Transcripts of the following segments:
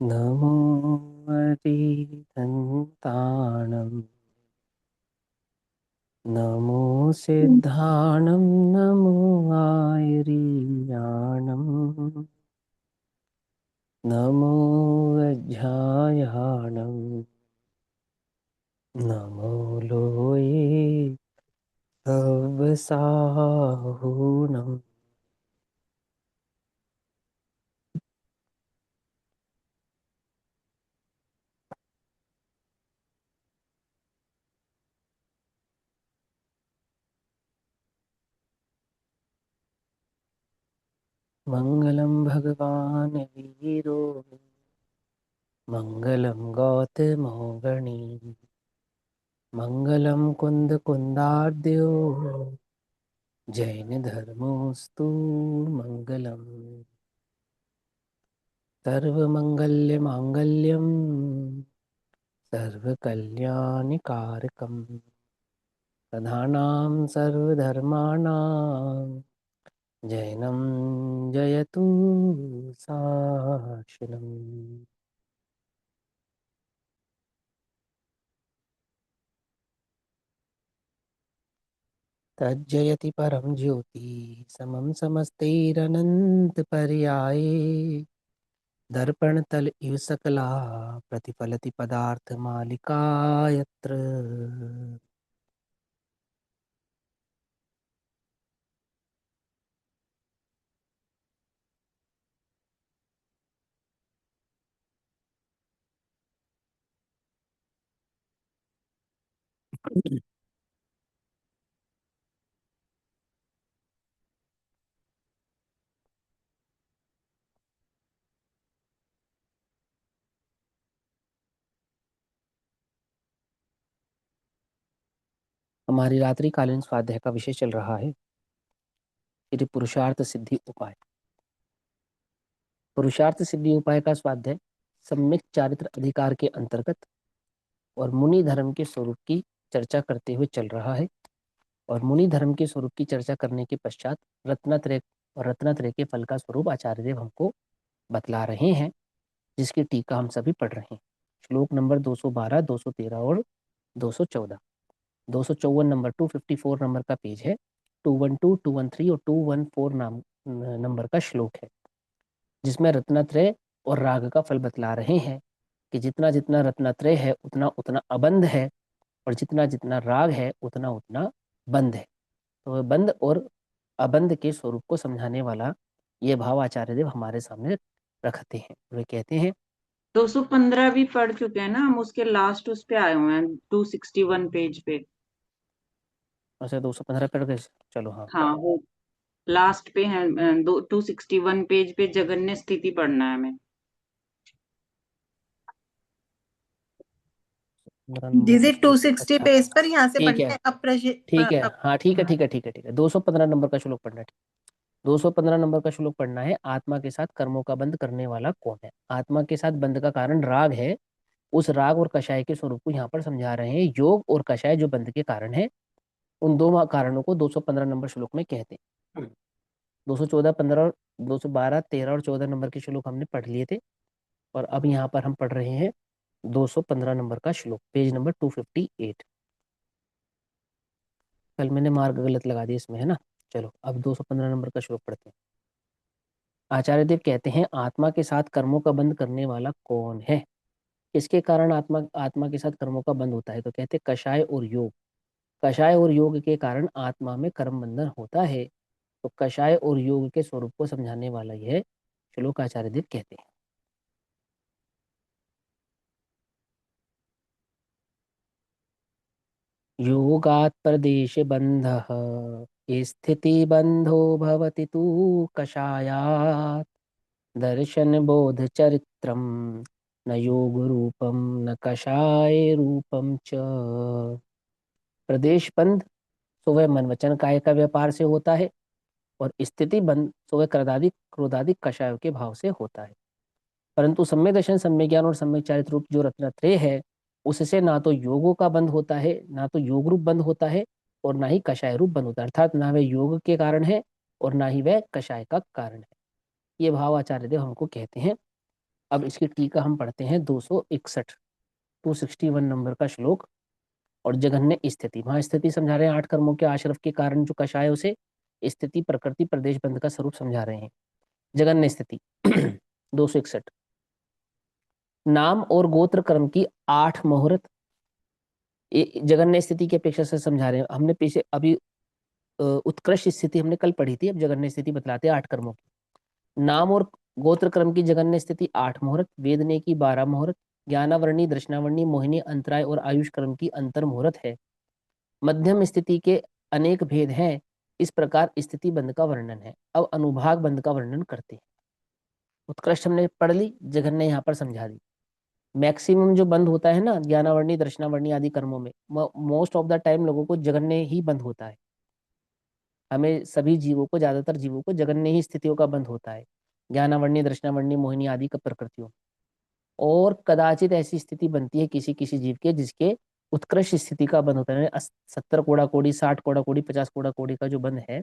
नमो अरिहन्ताणं नमो सिद्धाणं नमो आयरीयाणं नमो वज्झायाणं नमो लोये सवसाहूणम्। मंगलम भगवान वीरो मंगलम गौतमोगणी मंगलम कुंद कुंदाद्यो जैन धर्मोस्तु मंगलम। सर्वमंगल्य मांगल्यम सर्वकल्याणिकारकम प्रधानां सर्वधर्माणां जैनं जयतु साक्षिणम्। तज्जयति परम ज्योति समम समस्तैरनंत पर्याये दर्पण तल इव सकला प्रतिफलति पदार्थ मालिका यत्र। हमारी रात्रिकालीन स्वाध्याय का विषय चल रहा है श्री पुरुषार्थ सिद्धि उपाय। पुरुषार्थ सिद्धि उपाय का स्वाध्याय सम्यक चारित्र अधिकार के अंतर्गत और मुनि धर्म के स्वरूप की चर्चा करते हुए चल रहा है। और मुनि धर्म के स्वरूप की चर्चा करने के पश्चात रत्नत्रय और रत्नत्रय के फल का स्वरूप आचार्य देव हमको बतला रहे हैं, जिसकी टीका हम सभी पढ़ रहे हैं। श्लोक नंबर 212, 213 और 214। 254 नंबर 254 नंबर का पेज है। 212, 213 और 214 नंबर का श्लोक है, जिसमें रत्नत्रय और राग का फल बतला रहे हैं कि जितना जितना रत्नत्रय है उतना उतना अबंध है, और जितना जितना राग है उतना उतना बंध है। तो वह बंध और अबंध के स्वरूप को समझाने वाला ये भाव आचार्य देव हमारे सामने रखते हैं। वे कहते हैं 215 भी पढ़ चुके हैं ना हम, उसके लास्ट उस पे आए हुए हैं 261 पेज पे। अच्छा 215 कर गए, चलो हाँ। हाँ वो लास्ट पे है, 261 पेज पे जगन्य स्थिति पढ़ना है हमें। 15 नंबर का दीदी श्लोक, 260 अच्छा पेज पर यहाँ से ठीक पढ़ना है, है। ठीक है, हाँ ठीक है, ठीक है, ठीक है, ठीक है। 215 नंबर का श्लोक पढ़ना है। 215 नंबर का श्लोक पढ़ना है। आत्मा के साथ कर्मों का बंध करने वाला कौन है? आत्मा के साथ बंध का कारण राग है। उस राग और कषाय के स्वरूप को यहाँ पर समझा रहे हैं। योग और कषाय जो बंध के कारण है, उन दो कारणों को 215 नंबर श्लोक में कहते हैं। 214, 15 और 212, 13 और 14 नंबर के श्लोक हमने पढ़ लिए थे, और अब यहाँ पर हम पढ़ रहे हैं 215 नंबर का श्लोक, पेज नंबर 258। कल मैंने मार्क गलत लगा दिया इसमें, है ना। चलो अब 215 नंबर का श्लोक पढ़ते हैं। आचार्य देव कहते हैं, आत्मा के साथ कर्मों का बंध करने वाला कौन है? किसके कारण आत्मा आत्मा के साथ कर्मों का बंध होता है? तो कहते हैं कषाय और योग। कषाय और योग के कारण आत्मा में कर्म बंधन होता है। तो कषाय और योग के स्वरूप को समझाने वाला यह श्लोक आचार्य देव कहते हैं। योगात् प्रदेश बंध स्थिति बंधो भवति तु कषायात् दर्शन बोध चरित्रम न योग रूपम न कषाय रूपम च। प्रदेश बंध सुबह मन वचन काय का व्यापार से होता है, और स्थिति बंध तो वह क्रोधादि क्रोधादि कषायों के भाव से होता है। परंतु सम्यक दर्शन, सम्यक ज्ञान और सम्यक चारित्र रूप जो रत्नत्रय है, उससे ना तो योगों का बंध होता है, ना तो योग रूप बंध होता है, और ना ही कषाय रूप बंध होता है। अर्थात ना वह योग के कारण है और ना ही वह कषाय का कारण है। ये भाव आचार्य देव हमको कहते हैं। अब इसकी टीका हम पढ़ते हैं 261, 261 नंबर का श्लोक। और जघन्य स्थिति, वहां स्थिति समझा रहे हैं 8 कर्मों के आश्रव के कारण जो कषाय, उसे स्थिति प्रकृति प्रदेश बंध का स्वरूप समझा रहे हैं। जघन्य स्थिति 261, नाम और गोत्र कर्म की 8 मुहूर्त। जघन्य स्थिति की अपेक्षा से समझा रहे हैं। हमने पीछे अभी उत्कृष्ट स्थिति हमने कल पढ़ी थी, अब जघन्य स्थिति बतलाते हैं 8 कर्मों की। नाम और गोत्र क्रम की जघन्य स्थिति 8 मुहूर्त, वेदने की 12 मुहूर्त, ज्ञानावर्णी, दृष्णावर्णी, मोहिनी, अंतराय और आयुष क्रम की अंतर मुहूर्त है। मध्यम स्थिति के अनेक भेद हैं। इस प्रकार स्थिति बंध का वर्णन है। अब अनुभाग बंध का वर्णन करते हैं। उत्कृष्ट हमने पढ़ ली, जघन्य यहाँ पर समझा दी। मैक्सिमम जो बंद होता है ना ज्ञानावर्णी, दर्शनावर्णी आदि कर्मों में, मोस्ट ऑफ द टाइम लोगों को जघन्य ही बंद होता है। हमें सभी जीवों को, ज्यादातर जीवों को जघन्य ही स्थितियों का बंद होता है, ज्ञानावर्णी, दर्शनावर्णी, मोहिनी आदि का प्रकृतियों। और कदाचित ऐसी स्थिति बनती है किसी किसी जीव के जिसके उत्कृष्ट स्थिति का बंद होता है। 70 कोड़ा कोड़ी, 60 कोड़ा कोड़ी, 50 कोड़ा कोड़ी का जो बंद है,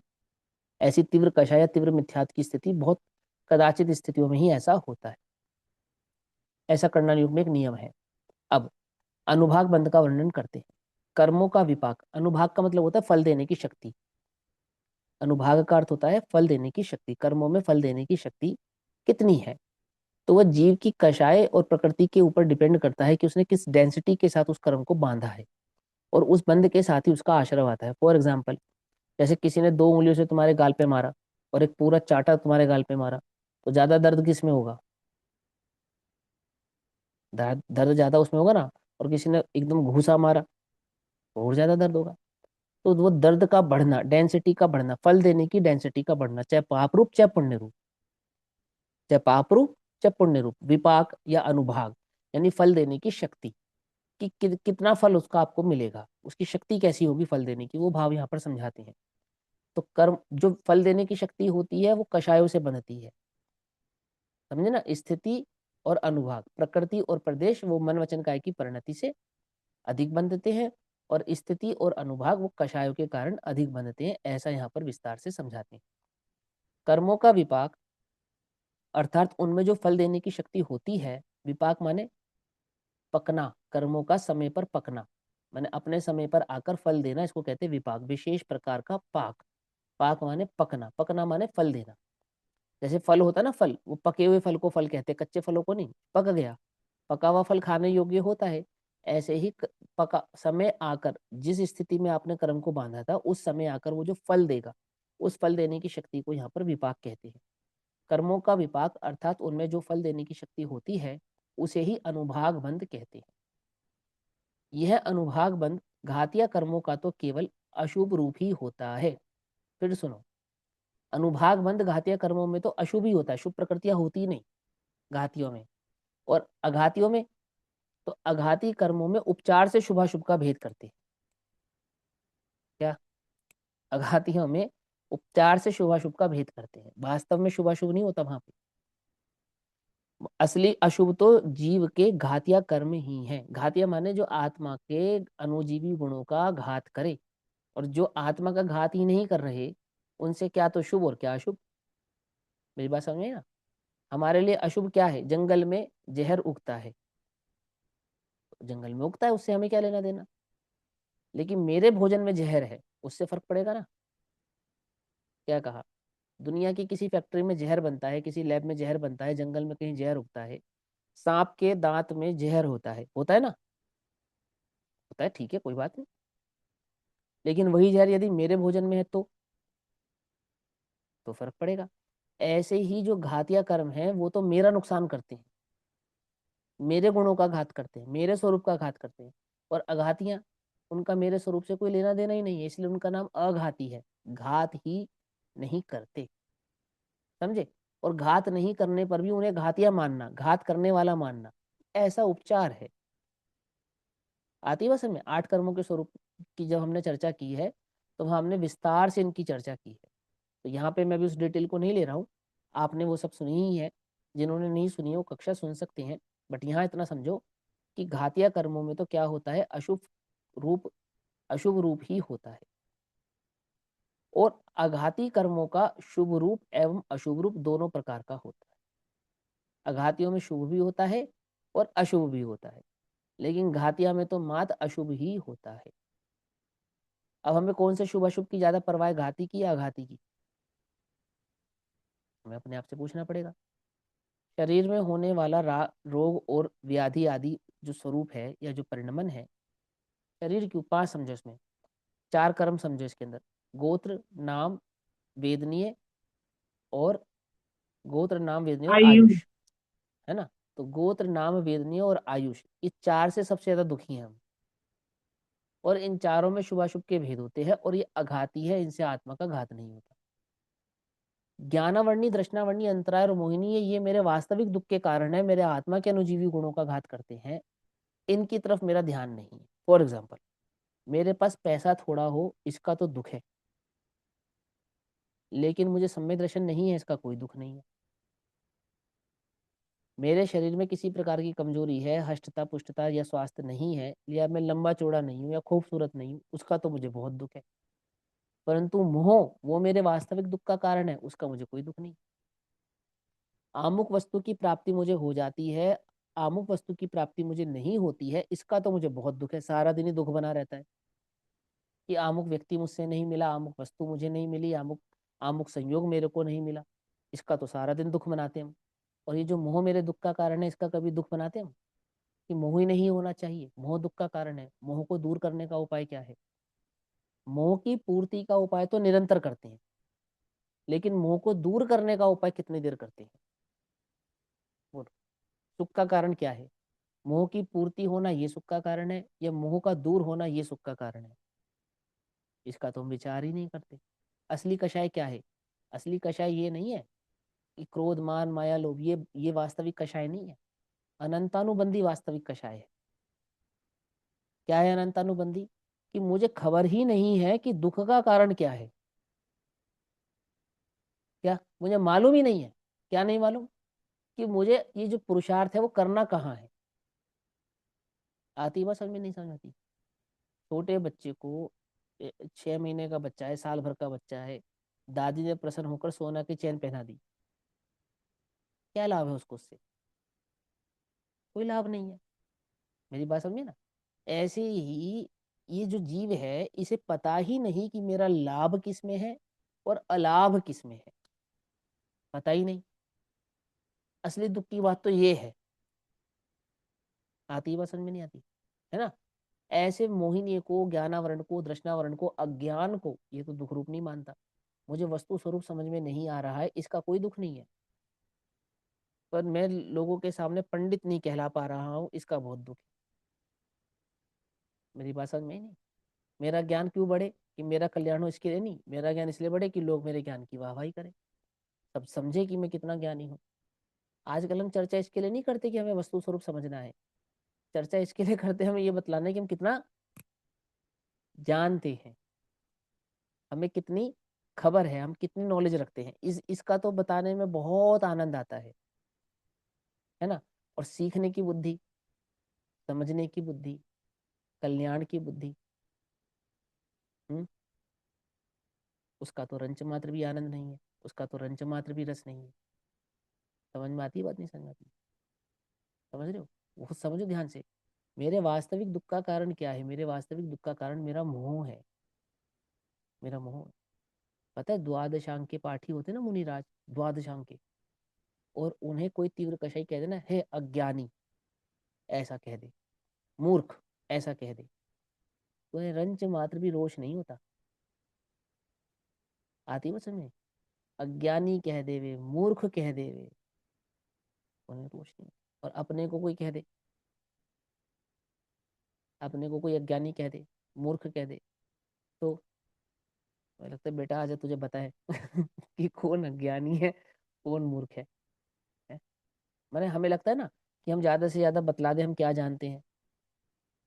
ऐसी तीव्र कषाय या तीव्र मिथ्यात्व की स्थिति बहुत कदाचित स्थितियों में ही ऐसा होता है। ऐसा करना योग में एक नियम है। अब अनुभाग बंध का वर्णन करते हैं। कर्मों का विपाक, अनुभाग का मतलब होता है फल देने की शक्ति। अनुभाग का अर्थ होता है फल देने की शक्ति। कर्मों में फल देने की शक्ति कितनी है, तो वह जीव की कषाय और प्रकृति के ऊपर डिपेंड करता है कि उसने किस डेंसिटी के साथ उस कर्म को बांधा है, और उस बंध के साथ ही उसका आश्रय आता है। फॉर एग्जाम्पल, जैसे किसी ने 2 उंगलियों से तुम्हारे गाल पे मारा और एक पूरा चाटा तुम्हारे गाल पे मारा, तो ज्यादा दर्द किस में होगा? दर्द ज्यादा उसमें होगा ना। और किसी ने एकदम घूसा मारा तो और ज्यादा दर्द होगा। तो वो दर्द का बढ़ना, डेंसिटी का बढ़ना, फल देने की डेंसिटी का बढ़ना, चाहे पाप रूप चाहे पुण्य रूप, चाहे पाप रूप चाहे पुण्य रूप, विपाक या अनुभाग, यानी फल देने की शक्ति कितना फल उसका आपको मिलेगा, उसकी शक्ति कैसी होगी फल देने की, वो भाव यहाँ पर समझाते हैं। तो कर्म जो फल देने की शक्ति होती है वो कषायों से बनती है। समझे ना? स्थिति और अनुभाग, प्रकृति और प्रदेश, वो मन वचन काय की परिणति से अधिक बंधते हैं, और स्थिति और अनुभाग वो कषायों के कारण अधिक बंधते हैं। ऐसा यहाँ पर विस्तार से समझाते हैं। कर्मों का विपाक अर्थात उनमें जो फल देने की शक्ति होती है, विपाक माने पकना, कर्मों का समय पर पकना, माने अपने समय पर आकर फल देना, इसको कहते हैं विपाक। विशेष प्रकार का पाक, पाक माने पकना, पकना माने फल देना। जैसे फल होता है ना, फल, वो पके हुए फल को फल कहते हैं, कच्चे फलों को नहीं। पक गया, पका हुआ फल खाने योग्य होता है। ऐसे ही पका समय आकर, जिस स्थिति में आपने कर्म को बांधा था, उस समय आकर वो जो फल देगा, उस फल देने की शक्ति को यहाँ पर विपाक कहते हैं। कर्मों का विपाक अर्थात उनमें जो फल देने की शक्ति होती है, उसे ही अनुभाग बंध कहते हैं। यह अनुभाग बंध घातिया कर्मों का तो केवल अशुभ रूप ही होता है। फिर सुनो, अनुभाग बंध घातिया कर्मों में तो अशुभ ही होता है, शुभ प्रकृतियां होती ही नहीं घातियों में। और अघातियों में, तो अघाती कर्मों में उपचार से शुभाशुभ का भेद करते हैं। क्या? अघातियों में उपचार से शुभाशुभ का भेद करते हैं, वास्तव में शुभाशुभ नहीं होता वहां पे। असली अशुभ तो जीव के घातिया कर्म ही हैं। घातिया माने जो आत्मा के अनुजीवी गुणों का घात करे, और जो आत्मा का घात ही नहीं कर रहे, उनसे क्या तो शुभ और क्या अशुभ। मेरी बात समझ में आई ना? हमारे लिए अशुभ क्या है? जंगल में जहर उगता है, जंगल में उगता है, उससे हमें क्या लेना देना। लेकिन मेरे भोजन में जहर है, उससे फर्क पड़ेगा ना? क्या कहा? दुनिया की किसी फैक्ट्री में जहर बनता है, किसी लैब में जहर बनता है, जंगल में कहीं जहर उगता है, सांप के दांत में जहर होता है ना? होता है, ठीक है, कोई बात नहीं। लेकिन वही जहर यदि मेरे भोजन में है तो फर्क पड़ेगा। ऐसे ही जो घातिया कर्म है वो तो मेरा नुकसान करते हैं, मेरे गुणों का घात करते हैं, मेरे स्वरूप का घात करते हैं। और अघातियां, उनका मेरे स्वरूप से कोई लेना देना ही नहीं है, इसलिए उनका नाम अघाती है। घात ही नहीं करते, समझे? और घात नहीं करने पर भी उन्हें घातिया मानना, घात करने वाला मानना, ऐसा उपचार है। आती है समझ में? 8 कर्मों के स्वरूप की जब हमने चर्चा की है, तो वहां हमने विस्तार से इनकी चर्चा की है। तो यहाँ पे मैं भी उस डिटेल को नहीं ले रहा हूँ, आपने वो सब सुनी ही है, जिन्होंने नहीं सुनी है वो कक्षा सुन सकते हैं। बट यहाँ इतना समझो कि घातिया कर्मों में तो क्या होता है, रूप अशुभ रूप ही होता है, और आघाती कर्मों का शुभ रूप एवं अशुभ रूप दोनों प्रकार का होता है। अघातियों में शुभ भी होता है और अशुभ भी होता है, लेकिन घातिया में तो मात्र अशुभ ही होता है। अब हमें कौन से शुभ अशुभ की ज्यादा परवाह है, घाती की या अघाती की? हमें अपने आप से पूछना पड़ेगा। शरीर में होने वाला रोग और व्याधि आदि जो स्वरूप है या जो परिणमन है शरीर के, 5 समझो इसमें, 4 कर्म समझो इसके अंदर। गोत्र नाम वेदनीय और गोत्र नाम वेदनीय और आयु। आयुष, है ना? तो गोत्र नाम वेदनीय और आयुष, इस 4 से सबसे ज्यादा दुखी हैं हम। और इन चारों में शुभाशुभ के भेद होते हैं, और ये अघाती है, इनसे आत्मा का घात नहीं होता। ज्ञानावर्णी दृष्टावर्णी अंतराय और मोहिनी, ये मेरे वास्तविक दुख के कारण है, मेरे आत्मा के अनुजीवी गुणों का घात करते हैं, इनकी तरफ मेरा ध्यान नहीं है। फॉर एग्जाम्पल, मेरे पास पैसा थोड़ा हो इसका तो दुख है, लेकिन मुझे सम्यक दर्शन नहीं है, इसका कोई दुख नहीं है। मेरे शरीर में किसी प्रकार की कमजोरी है, हष्टता पुष्टता या स्वास्थ्य नहीं है, या मैं लंबा चौड़ा नहीं हूँ या खूबसूरत नहीं हूँ, उसका तो मुझे बहुत दुख है। परंतु मोह, वो मेरे वास्तविक दुख का कारण है, उसका मुझे कोई दुख नहीं। आमुक वस्तु की प्राप्ति मुझे हो जाती है, आमुक वस्तु की प्राप्ति मुझे नहीं होती है, इसका तो मुझे बहुत दुख है। सारा दिन ही दुख बना रहता है कि अमुक व्यक्ति मुझसे नहीं मिला, अमुक वस्तु मुझे नहीं मिली, अमुक अमुक संयोग मेरे को नहीं मिला, इसका तो सारा दिन दुख मनाते हैं हम। और ये जो मोह मेरे दुख का कारण है, इसका कभी दुख मनाते हैं हम कि मोह ही नहीं होना चाहिए? मोह दुख का कारण है। मोह को दूर करने का उपाय क्या है? मोह की पूर्ति का उपाय तो निरंतर करते हैं, लेकिन मोह को दूर करने का उपाय कितनी देर करते हैं? बोलो, सुख का कारण क्या है? मोह की पूर्ति होना ये सुख का कारण है, या मोह का दूर होना ये सुख का कारण है? इसका तो हम विचार ही नहीं करते। असली कषाय क्या है? असली कषाय ये नहीं है कि क्रोध मान माया लोभ, ये वास्तविक कषाय नहीं है। अनंतानुबंधी वास्तविक कषाय है। क्या है अनंतानुबंधी? कि मुझे खबर ही नहीं है कि दुख का कारण क्या है। क्या मुझे मालूम ही नहीं है? क्या नहीं मालूम? कि मुझे ये जो पुरुषार्थ है वो करना कहाँ है। आती बात समझ में? नहीं समझ आती? छोटे बच्चे को 6 महीने का बच्चा है, साल भर का बच्चा है, दादी ने प्रसन्न होकर सोना की चैन पहना दी, क्या लाभ है उसको? उससे कोई लाभ नहीं है। मेरी बात समझे ना? ऐसे ही ये जो जीव है, इसे पता ही नहीं कि मेरा लाभ किस में है और अलाभ किस में है, पता ही नहीं। असली दुख की बात तो ये है। आती है बात समझ में? नहीं आती है ना? ऐसे मोहिनी को, ज्ञानावरण को, दृष्टावरण को, अज्ञान को ये तो दुख रूप नहीं मानता। मुझे वस्तु स्वरूप समझ में नहीं आ रहा है, इसका कोई दुख नहीं है। पर मैं लोगों के सामने पंडित नहीं कहला पा रहा हूँ, इसका बहुत दुख है। मेरी बात समझ में ही नहीं? मेरा ज्ञान क्यों बढ़े? कि मेरा कल्याण हो इसके लिए नहीं, मेरा ज्ञान इसलिए बढ़े कि लोग मेरे ज्ञान की वाहवाही करें, सब समझे कि मैं कितना ज्ञानी हूँ। आजकल हम चर्चा इसके लिए नहीं करते कि हमें वस्तु स्वरूप समझना है, चर्चा इसके लिए करते हैं हमें ये बतलाना है कि हम कितना जानते हैं, हमें कितनी खबर है, हम कितनी नॉलेज रखते हैं। इसका तो बताने में बहुत आनंद आता है ना? और सीखने की बुद्धि, समझने की बुद्धि, कल्याण की बुद्धि, हम्म, उसका तो रंच मात्र भी आनंद नहीं है, उसका तो रंच मात्र भी रस नहीं है। समझ में आती है बात? नहीं समझ में आती? समझ रहे हो? वो समझो ध्यान से। मेरे वास्तविक दुख का कारण क्या है? मेरे वास्तविक दुख का कारण मेरा मोह है। मेरा मोह है। पता है, द्वादशांग के पाठी होते ना मुनिराज, द्वादशांग के, और उन्हें कोई तीव्र कषाई कह दे ना, हे अज्ञानी ऐसा कह दे, मूर्ख ऐसा कह दे, तो उन्हें रंच मात्र भी रोष नहीं होता। आती है समझ में? अज्ञानी कह देवे, मूर्ख कह देवे, उन्हें रोष नहीं। और अपने को कोई कह दे, अपने को कोई अज्ञानी कह दे, मूर्ख कह दे, तो मुझे लगता है बेटा आजा तुझे बताए कि कौन अज्ञानी है, कौन मूर्ख है? मैंने हमें लगता है ना कि हम ज्यादा से ज्यादा बतला दे हम क्या जानते हैं।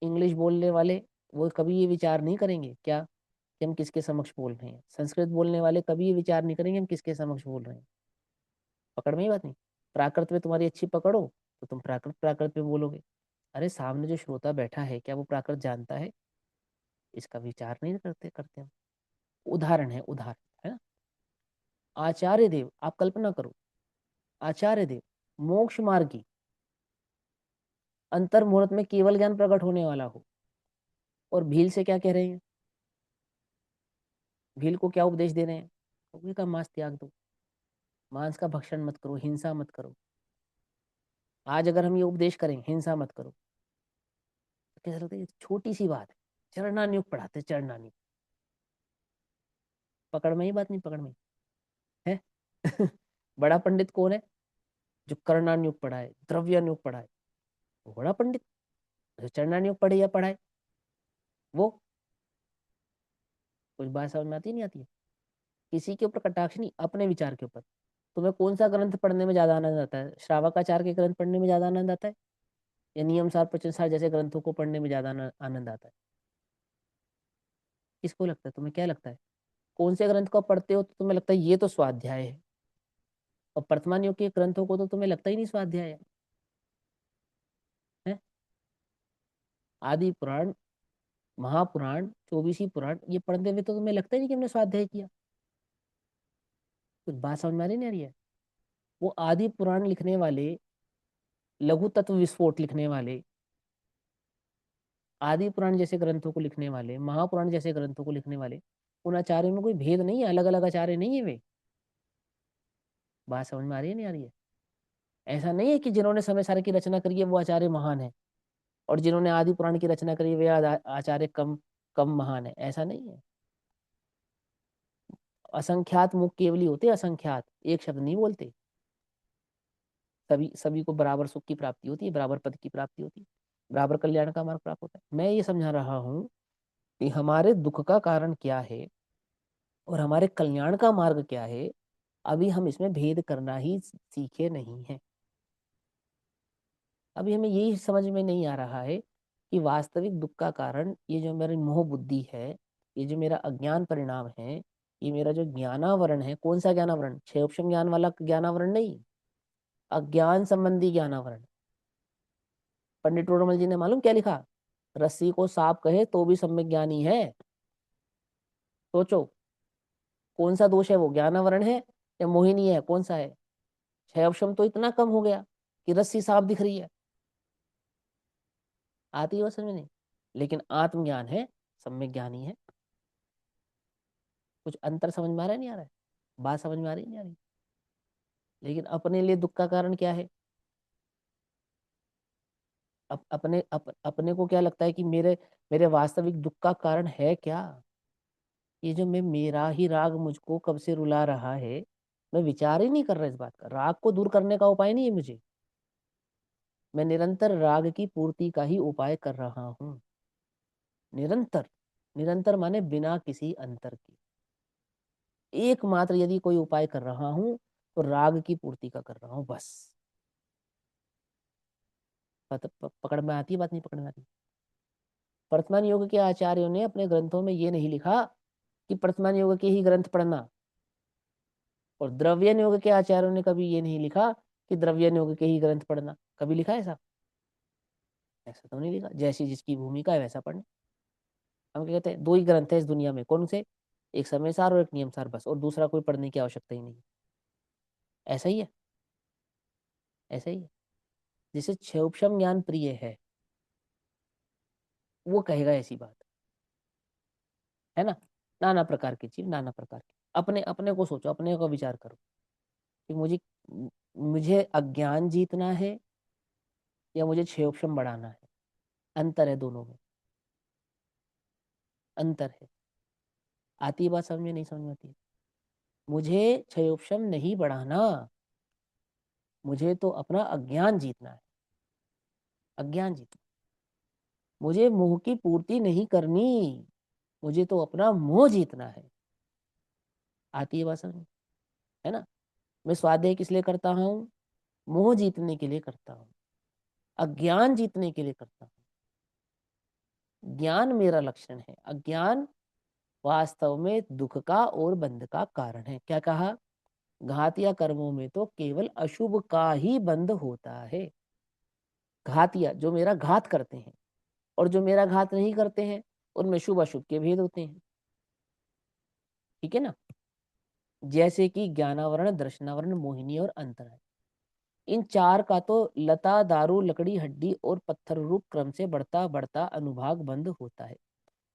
इंग्लिश बोलने वाले वो कभी ये विचार नहीं करेंगे क्या कि हम किसके समक्ष बोल रहे हैं। संस्कृत बोलने वाले कभी ये विचार नहीं करेंगे हम किसके समक्ष बोल रहे हैं। पकड़ में ही बात नहीं। प्राकृत में तुम्हारी अच्छी पकड़ हो तो तुम प्राकृत प्राकृत में बोलोगे। अरे सामने जो श्रोता बैठा है क्या वो प्राकृत जानता है, इसका विचार नहीं करते करते हम। उदाहरण है, उदाहरण है ना। आचार्य देव, आप कल्पना करो, आचार्य देव मोक्ष मार्ग की अंतर मुहूर्त में केवल ज्ञान प्रकट होने वाला हो, और भील से क्या कह रहे हैं, भील को क्या उपदेश दे रहे हैं, उन्हीं का मांस त्याग दो, मांस का भक्षण मत करो, हिंसा मत करो। आज अगर हम ये उपदेश करें हिंसा मत करो, तो कैसा लगता है, ये छोटी सी बात है। चरणान्युग पढ़ाते, चरणान्युग। पकड़ में ही बात नहीं, पकड़ में है। बड़ा पंडित कौन है, जो कर्णान्युग पढ़ाए, द्रव्यान्युग पढ़ाए, वो बड़ा पंडित। जो चरणान्युग पढ़े या पढ़ाए वो, कुछ बात समझ में आती नहीं आती है। किसी के ऊपर कटाक्ष नहीं, अपने विचार के ऊपर। तुम्हें कौन सा ग्रंथ पढ़ने में ज्यादा आनंद आता है, श्रावकाचार्य के ग्रंथ पढ़ने में ज्यादा आनंद आता है, या नियम सार प्रवचन सार जैसे ग्रंथों को पढ़ने में ज्यादा आनंद आता है। किसको लगता है, तुम्हें क्या लगता है, कौन से ग्रंथ को पढ़ते हो तो तुम्हें लगता है ये तो स्वाध्याय है, और वर्तमान युग के ग्रंथों को तो तुम्हें लगता ही नहीं स्वाध्याय है। आदि पुराण, महापुराण, 24ही पुराण, ये पढ़ते हुए तो तुम्हें लगता ही नहीं कि हमने स्वाध्याय किया। कुछ बात समझ में आ रही नहीं आ रही है। वो आदि पुराण लिखने वाले, लघु तत्व विस्फोट लिखने वाले, आदि पुराण जैसे ग्रंथों को लिखने वाले, महापुराण जैसे ग्रंथों को लिखने वाले, उन आचार्यों में कोई भेद नहीं है, अलग अलग आचार्य नहीं है वे। बात समझ में आ रही है नहीं आ रही है। ऐसा नहीं है कि जिन्होंने समय सार की रचना करी है वो आचार्य महान है, और जिन्होंने आदि पुराण की रचना करी है वे आचार्य कम कम महान है, ऐसा नहीं है। असंख्यात मुख केवली होते, असंख्यात, एक शब्द नहीं बोलते। सभी सभी को बराबर सुख की प्राप्ति होती है, बराबर पद की प्राप्ति होती है, बराबर कल्याण का मार्ग प्राप्त होता है। मैं ये समझा रहा हूँ कि हमारे दुख का कारण क्या है और हमारे कल्याण का मार्ग क्या है, अभी हम इसमें भेद करना ही सीखे नहीं है। अभी हमें यही समझ में नहीं आ रहा है कि वास्तविक दुख का कारण ये जो मेरी मोह बुद्धि है, ये जो मेरा अज्ञान परिणाम है, ये मेरा जो ज्ञानावरण है, कौन सा ज्ञानावरण, क्षयोक्षम ज्ञान वाला ज्ञानावरण नहीं, अज्ञान संबंधी ज्ञानावरण। पंडित टोडरमल जी ने मालूम क्या लिखा, रस्सी को सांप कहे तो भी सम्यक ज्ञानी है। सोचो कौन सा दोष है, वो ज्ञानावरण है या मोहिनी है, कौन सा है। क्षय अवशम तो इतना कम हो गया कि रस्सी सांप दिख रही है, आती है वो समझ में नहीं। लेकिन आत्मज्ञान है, सम्यक ज्ञानी है। कुछ अंतर समझ में आ रहा है नहीं आ रहा है, बात समझ में आ रही नहीं आ रही। लेकिन अपने लिए दुख का कारण क्या है, अपने को क्या लगता है कि मेरे मेरे वास्तविक दुख का कारण है क्या, ये जो मेरा ही राग मुझको कब से रुला रहा है। मैं विचार ही नहीं कर रहा इस बात का, राग को दूर करने का उपाय नहीं है मुझे, मैं निरंतर राग की पूर्ति का ही उपाय कर रहा हूँ। निरंतर, निरंतर माने बिना किसी अंतर के, एकमात्र यदि कोई उपाय कर रहा हूँ तो राग की पूर्ति का कर रहा हूँ बस। पकड़ में आती है बात, नहीं पकड़ में आती। वर्तमान योग के आचार्यों ने अपने ग्रंथों में ये नहीं लिखा कि वर्तमान योग के ही ग्रंथ पढ़ना, और द्रव्यन योग के आचार्यों ने कभी ये नहीं लिखा कि द्रव्यन योग के ही ग्रंथ पढ़ना। कभी लिखा है ऐसा, ऐसा तो नहीं लिखा। जैसी जिसकी भूमिका है वैसा पढ़ना। हम क्या कहते हैं, दो ही ग्रंथ है इस दुनिया में, कौन से, एक समय सार और एक नियम सार, बस, और दूसरा कोई पढ़ने की आवश्यकता ही नहीं। ऐसा ही है, ऐसा ही है। जिसे क्षोभम ज्ञान प्रिय है वो कहेगा ऐसी बात, है ना। नाना प्रकार की चीज, नाना प्रकार की, अपने अपने को सोचो, अपने को विचार करो कि मुझे अज्ञान जीतना है या मुझे क्षयोक्षम बढ़ाना है। अंतर है दोनों में, अंतर है। आती है बात समझ में, नहीं समझ में आती है। मुझे क्षयोक्षम नहीं बढ़ाना, मुझे तो अपना अज्ञान जीतना है, अज्ञान जीतना। मुझे मोह की पूर्ति नहीं करनी, मुझे तो अपना मोह जीतना है। आती है बात समझ में, है ना। मैं स्वाध्याय किस लिए करता हूँ, मोह जीतने के लिए करता हूँ, अज्ञान जीतने के लिए करता हूँ। ज्ञान मेरा लक्षण है, अज्ञान वास्तव में दुख का और बंध का कारण है। क्या कहा? घात या कर्मों में तो केवल अशुभ का ही बंध होता है। घात या जो मेरा घात करते हैं और जो मेरा घात नहीं करते हैं, उनमें शुभ अशुभ के भेद होते हैं। ठीक है ना? जैसे कि ज्ञानावरण, दर्शनावरण, मोहिनी और अंतराय। इन चार का तो लता, दारू, लकड़ी, हड्डी और पत्थर रूप क्रम से बढ़ता बढ़ता अनुभाग बंध होता है।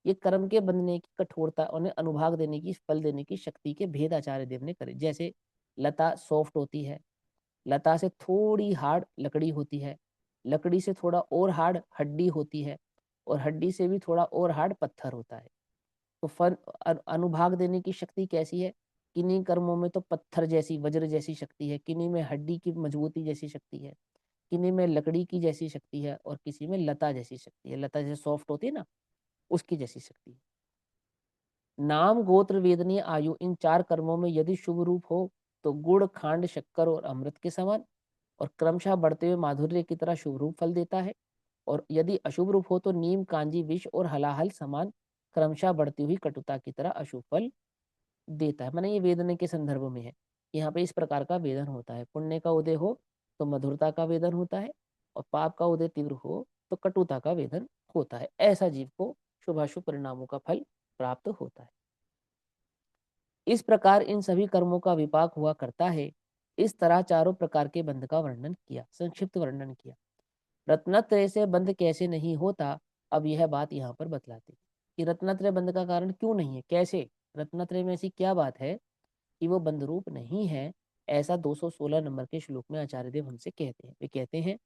ये कर्म के बंधने की कठोरता, उन्हें अनुभाग देने की, फल देने की शक्ति के भेद आचार्य देव ने करे। जैसे लता सॉफ्ट होती है, लता से थोड़ी हार्ड लकड़ी होती है, लकड़ी से थोड़ा और हार्ड हड्डी होती है, और हड्डी से भी थोड़ा और हार्ड पत्थर होता है। तो फल अनुभाग देने की शक्ति कैसी है? किन्हीं कर्मों में तो पत्थर जैसी, वज्र जैसी शक्ति है, किन्हीं में हड्डी की मजबूती जैसी शक्ति है, किन्हीं में लकड़ी की जैसी शक्ति है, और किसी में लता जैसी शक्ति है। लता जैसे सॉफ्ट होती है ना, उसकी जैसी शक्ति है। नाम, गोत्र, वेदनीय, आयु, इन चार कर्मों में यदि शुभ रूप हो तो गुड़, खांड, शक्कर और अमृत के समान और क्रमशः बढ़ते हुए माधुर्य की तरह शुभ रूप फल देता है। और यदि अशुभ रूप हो तो नीम, कांजी, विष और हलाहल समान क्रमशः बढ़ती हुई कटुता की तरह अशुभ फल देता है। माने ये वेदने के संदर्भ में है। यहाँ पे इस प्रकार का वेदन होता है। पुण्य का उदय हो तो मधुरता का वेदन होता है, और पाप का उदय तीव्र हो तो कटुता का वेदन होता है। ऐसा जीव को शुभाशुभ परिणामों का फल प्राप्त होता है। इस प्रकार इन सभी कर्मों का विपाक हुआ करता है। इस तरह चारों प्रकार के बंध का वर्णन किया, संक्षिप्त वर्णन किया। रत्नत्रय से बंध कैसे नहीं होता, अब यह बात यहाँ पर बतलाते कि रत्नत्रय बंध का कारण क्यों नहीं है, कैसे। रत्नत्रय में ऐसी क्या बात है कि वो बंध रूप नहीं है? ऐसा 216 नंबर के श्लोक में आचार्य देव हमसे कहते हैं। वे कहते हैं,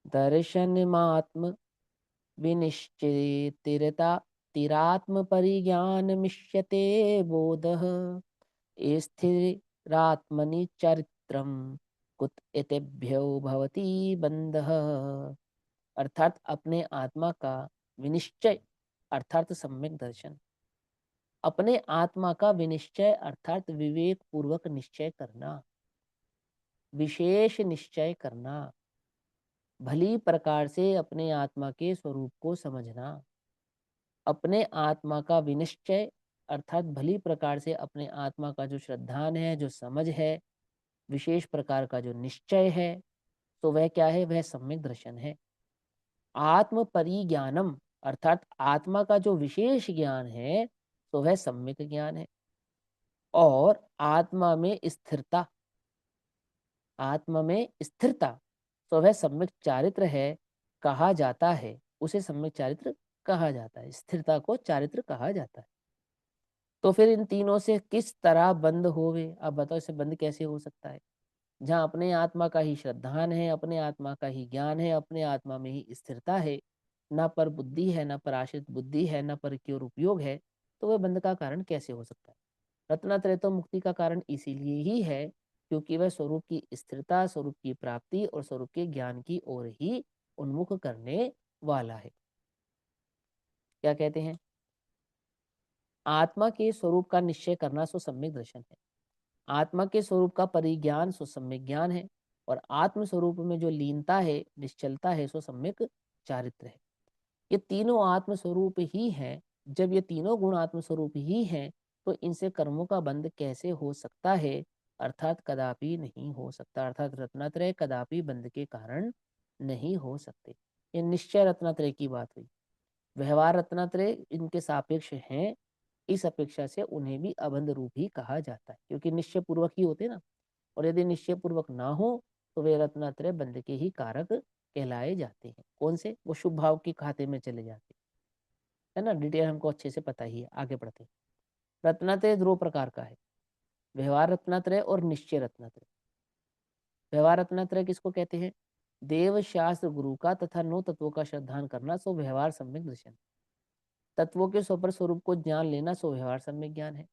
दर्शन मात्म विनिश्चितिरता तिरात्म परिज्ञान मिष्यते बोधः स्थिरात्मनि चरित्रम कुत इतेभ्यो भवति बंधः। अर्थात अपने आत्मा का विनिश्चय अर्थात सम्यक दर्शन, अपने आत्मा का विनिश्चय अर्थात विवेक पूर्वक निश्चय करना, विशेष निश्चय करना, भली प्रकार से अपने आत्मा के स्वरूप को समझना। अपने आत्मा का विनिश्चय अर्थात भली प्रकार से अपने आत्मा का जो श्रद्धान है, जो समझ है, विशेष प्रकार का जो निश्चय है, तो वह क्या है? वह सम्यक दर्शन है। आत्म परिज्ञानम अर्थात आत्मा का जो विशेष ज्ञान है, तो वह सम्यक ज्ञान है। और आत्मा में स्थिरता, आत्मा में स्थिरता, तो वह सम्यक चारित्र है, कहा जाता है। उसे सम्यक चारित्र कहा जाता है, स्थिरता को चारित्र कहा जाता है। तो फिर इन तीनों से किस तरह बंद होवे? अब बताओ इसे बंद कैसे हो सकता है? जहाँ अपने आत्मा का ही श्रद्धान है, अपने आत्मा का ही ज्ञान है, अपने आत्मा में ही स्थिरता है, ना पर बुद्धि है, ना पर आश्रित बुद्धि है, ना पर की ओर उपयोग है, तो वह बंध का कारण कैसे हो सकता है? रत्नात्रय तो मुक्ति का कारण इसीलिए ही है क्योंकि वह स्वरूप की स्थिरता, स्वरूप की प्राप्ति और स्वरूप के ज्ञान की ओर ही उन्मुख करने वाला है। क्या कहते हैं? आत्मा के स्वरूप का निश्चय करना सो सम्यक दर्शन है। आत्मा के स्वरूप का परिज्ञान सो सम्यक ज्ञान है, और आत्म स्वरूप में जो लीनता है, निश्चलता है, सो सम्यक चारित्र है। ये तीनों आत्म स्वरूप ही हैं। जब ये तीनों गुण आत्म स्वरूप ही हैं, तो इनसे कर्मों का बंध कैसे हो सकता है? अर्थात कदापि नहीं हो सकता। अर्थात रत्नात्रय कदापि बंध के कारण नहीं हो सकते। ये निश्चय रत्नात्रय की बात हुई। व्यवहार रत्नात्रय इनके सापेक्ष हैं, इस अपेक्षा से उन्हें भी अबंध रूप ही कहा जाता है, क्योंकि निश्चय पूर्वक ही होते ना। और यदि निश्चय पूर्वक ना हो तो वे रत्नात्रय बंध के ही कारक कहलाए जाते हैं। कौन से? वो शुभ भाव के खाते में चले जाते है ना। डिटेल हमको अच्छे से पता ही है। आगे बढ़ते हैं। रत्नात्रय दो प्रकार का है, व्यवहार रत्नात्रय और निश्चय रत्नात्रय। व्यवहार रत्नात्रय किसको कहते हैं? देव, शास्त्र, गुरु का तथा नौ तत्वों का श्रद्धान करना सो व्यवहार सम्यक दर्शन। तत्वों के स्वपर स्वरूप को जान लेना सो व्यवहार सम्यक ज्ञान है।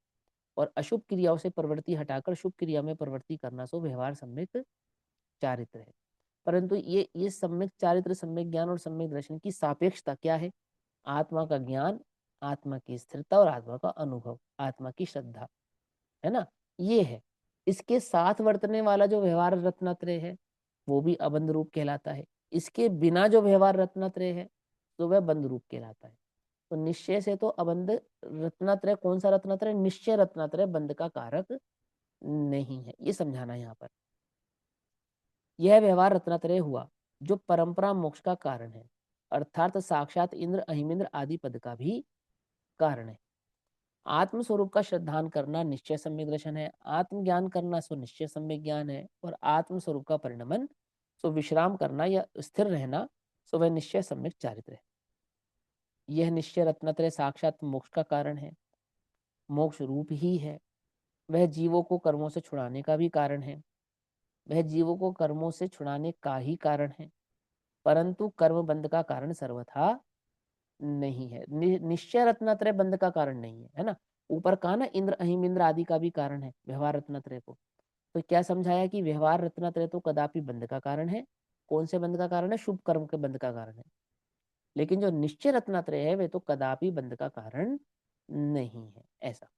और अशुभ क्रियाओं से प्रवृत्ति हटाकर शुभ क्रिया में प्रवृत्ति करना सो व्यवहार सम्यक चारित्र है। परंतु ये सम्यक चारित्र, सम्यक ज्ञान और सम्यक दर्शन की सापेक्षता क्या है? आत्मा का ज्ञान, आत्मा की स्थिरता और आत्मा का अनुभव, आत्मा की श्रद्धा, है ना। ये है। इसके साथ वर्तने वाला जो व्यवहार रत्नात्रय है, वो भी अबंध रूप कहलाता है। इसके बिना जो व्यवहार रत्नात्रय है, तो वह बंध रूप कहलाता है। तो निश्चय से तो अबंध रत्नात्रय, कौन सा रत्नात्रय? निश्चय रत्नात्रय बंध का कारक नहीं है, ये समझाना है यहाँ पर। यह व्यवहार रत्नात्रय हुआ जो परंपरा मोक्ष का कारण है, अर्थात साक्षात इंद्र अहिमिंद्र आदि पद का भी कारण है। आत्म स्वरूप का श्रद्धान करना निश्चय सम्यक दर्शन है, आत्मज्ञान करना सो निश्चय सम्यक ज्ञान है, और आत्म स्वरूप का परिणमन सो विश्राम करना या स्थिर रहना सो वह निश्चय सम्यक चारित्र है। यह निश्चय रत्नत्रय साक्षात मोक्ष का कारण है, मोक्ष रूप ही है। वह जीवों को कर्मों से छुड़ाने का भी कारण है, वह जीवों को कर्मों से छुड़ाने का ही कारण है, परंतु कर्म बंध का कारण सर्वथा नहीं है। निश्चय रत्नत्रय बंध का कारण नहीं है, है ना। ऊपर कहा ना इंद्र अहिम इंद्र आदि का भी कारण है व्यवहार रत्नत्रय को। तो क्या समझाया कि व्यवहार रत्नत्रय तो कदापि बंध का कारण है। कौन से बंध का कारण है? शुभ कर्म के बंध का कारण है। लेकिन जो निश्चय रत्नत्रय है वे तो कदापि बंध का कारण नहीं है, ऐसा।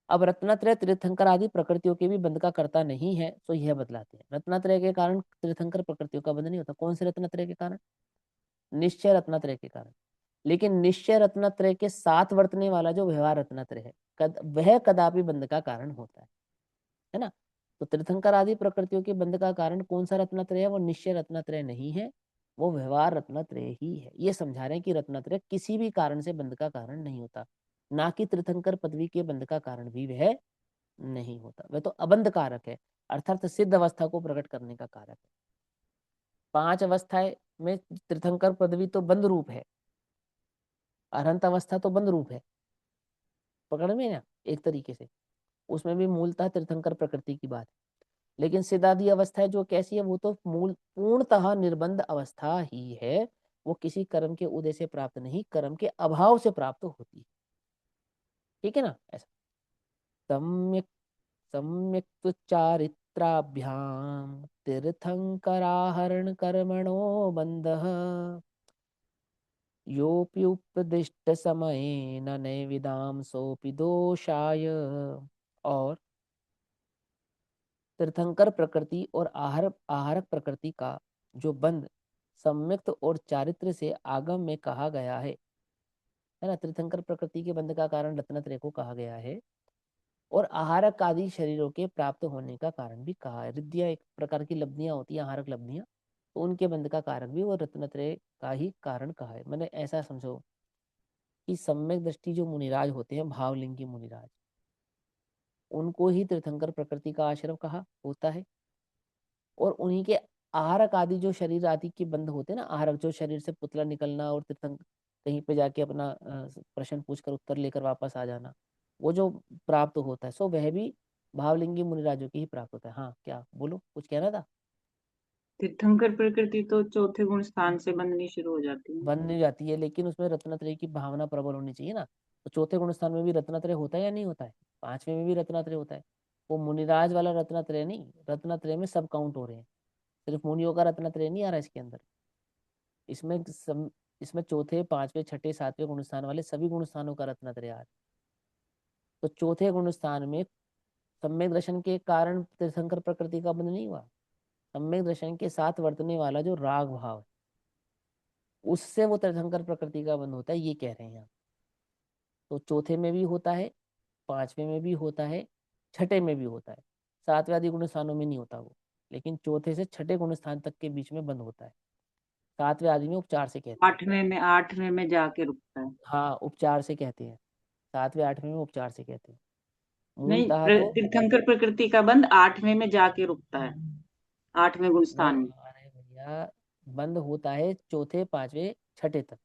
अब रत्नत्रय तीर्थंकर आदि प्रकृतियों के भी बंध का कर्ता नहीं है, तो यह बतलाते हैं। रत्नत्रय के कारण तीर्थंकर प्रकृतियों का बंध नहीं होता। कौन से रत्नत्रय के कारण? निश्चय रत्नत्रय के कारण। लेकिन निश्चय रत्नत्रय के साथ वर्तने वाला जो व्यवहार रत्नत्रय है वह कदापि बंध का कारण होता है ना। तो तीर्थंकर आदि प्रकृतियों के बंध का कारण कौन सा रत्नत्रय है? वो निश्चय रत्नत्रय नहीं है, वो व्यवहार रत्नत्रय ही है। ये समझा रहे हैं कि रत्नत्रय किसी भी कारण से बंध का कारण नहीं होता, ना कि तीर्थंकर पदवी के बंध का कारण भी वह नहीं होता। वह तो अबंध कारक है, अर्थात सिद्ध अवस्था को प्रकट करने का कारक है। 5 अवस्थाएं में तीर्थंकर पदवी तो बंध रूप है, अरहंत अवस्था तो बंध रूप है, पकड़ में ना एक तरीके से। उसमें भी मूलतः तीर्थंकर प्रकृति की बात है। लेकिन सिद्धादि अवस्था है जो कैसी है? वो तो मूल पूर्णतः निर्बंध अवस्था ही है। वो किसी कर्म के उदय से प्राप्त नहीं, कर्म के अभाव से प्राप्त होती है। ठीक है ना, ऐसा। सम्यक सम्यक चारित्राभ्याम तीर्थंकराहरण कर्मणो बंध योप्युपदिष्ट समय न नैविदाम सोपि दोषाय। और तीर्थंकर प्रकृति और आहारक प्रकृति का जो बंध सम्यक्त और चारित्र से आगम में कहा गया है ना। तीर्थंकर प्रकृति के बंध का कारण रत्नत्रय को कहा गया है, और आहारक आदि शरीरों के प्राप्त होने का कारण भी कहा है। रिद्धियां एक प्रकार की लब्धियां होती हैं, आहारक लब्धियां, तो उनके बंध का कारक भी वो रत्नत्रय का ही कारण कहा है। मैंने ऐसा समझो कि सम्यक दृष्टि जो मुनिराज होते हैं, भावलिंगी मुनिराज, उनको ही तीर्थंकर प्रकृति का आश्रम कहा होता है। और उन्हीं के आहारक आदि जो शरीर आदि के बंध होते हैं ना, आहारक जो शरीर से पुतला निकलना और तीर्थंक कहीं पे जाके अपना प्रश्न पूछकर उत्तर लेकर वापस आ जाना, वो जो प्राप्त होता है सो वह भी भावलिंगी मुनिराजों की ही प्राप्त होता है। हाँ, क्या बोलो, कुछ कहना था? तीर्थंकर प्रकृति तो चौथे गुण स्थान से बंधनी शुरू हो जाती है। बन नहीं जाती है, लेकिन उसमें रत्नत्रय की भावना प्रबल होनी चाहिए ना। तो चौथे गुण स्थान में भी रत्नत्रय होता है या नहीं होता है? 5वें में भी रत्नत्रय होता है। वो मुनिराज वाला रत्नत्रय नहीं, रत्नत्रय में सब काउंट हो रहे हैं, सिर्फ मुनियों का रत्नत्रय नहीं आ रहा इसके अंदर। इसमें इसमें चौथे, 5वें, छठे, 7वें गुण स्थान वाले सभी गुण स्थानों का रत्नत्रय आ रहा है। तो चौथे गुण स्थान में सम्यक दर्शन के कारण तीर्थंकर प्रकृति का बंध नहीं हुआ। सम्यक दर्शन के साथ वर्तने वाला जो राग भाव है, उससे वो तीर्थंकर प्रकृति का बंध होता है, ये कह रहे हैं आप। तो चौथे में भी होता है, 5वें में भी होता है, छठे में भी होता है। 7वें आदि गुण स्थानों में नहीं होता वो, लेकिन चौथे से छठे गुण स्थान तक के बीच में बंद होता है। 7वें आदि में उपचार से कहते हैं। 8वें में जाके रुकता है। हाँ, उपचार से कहते हैं। 7वें 8वें में उपचार से कहते हैं। नहीं, मूलतः तो तीर्थंकर प्रकृति का बंध 8वें में जाके रुकता है, 8वें गुण वो, स्थान में। अरे भैया, बंद होता है चौथे, 5वें, छठे तक।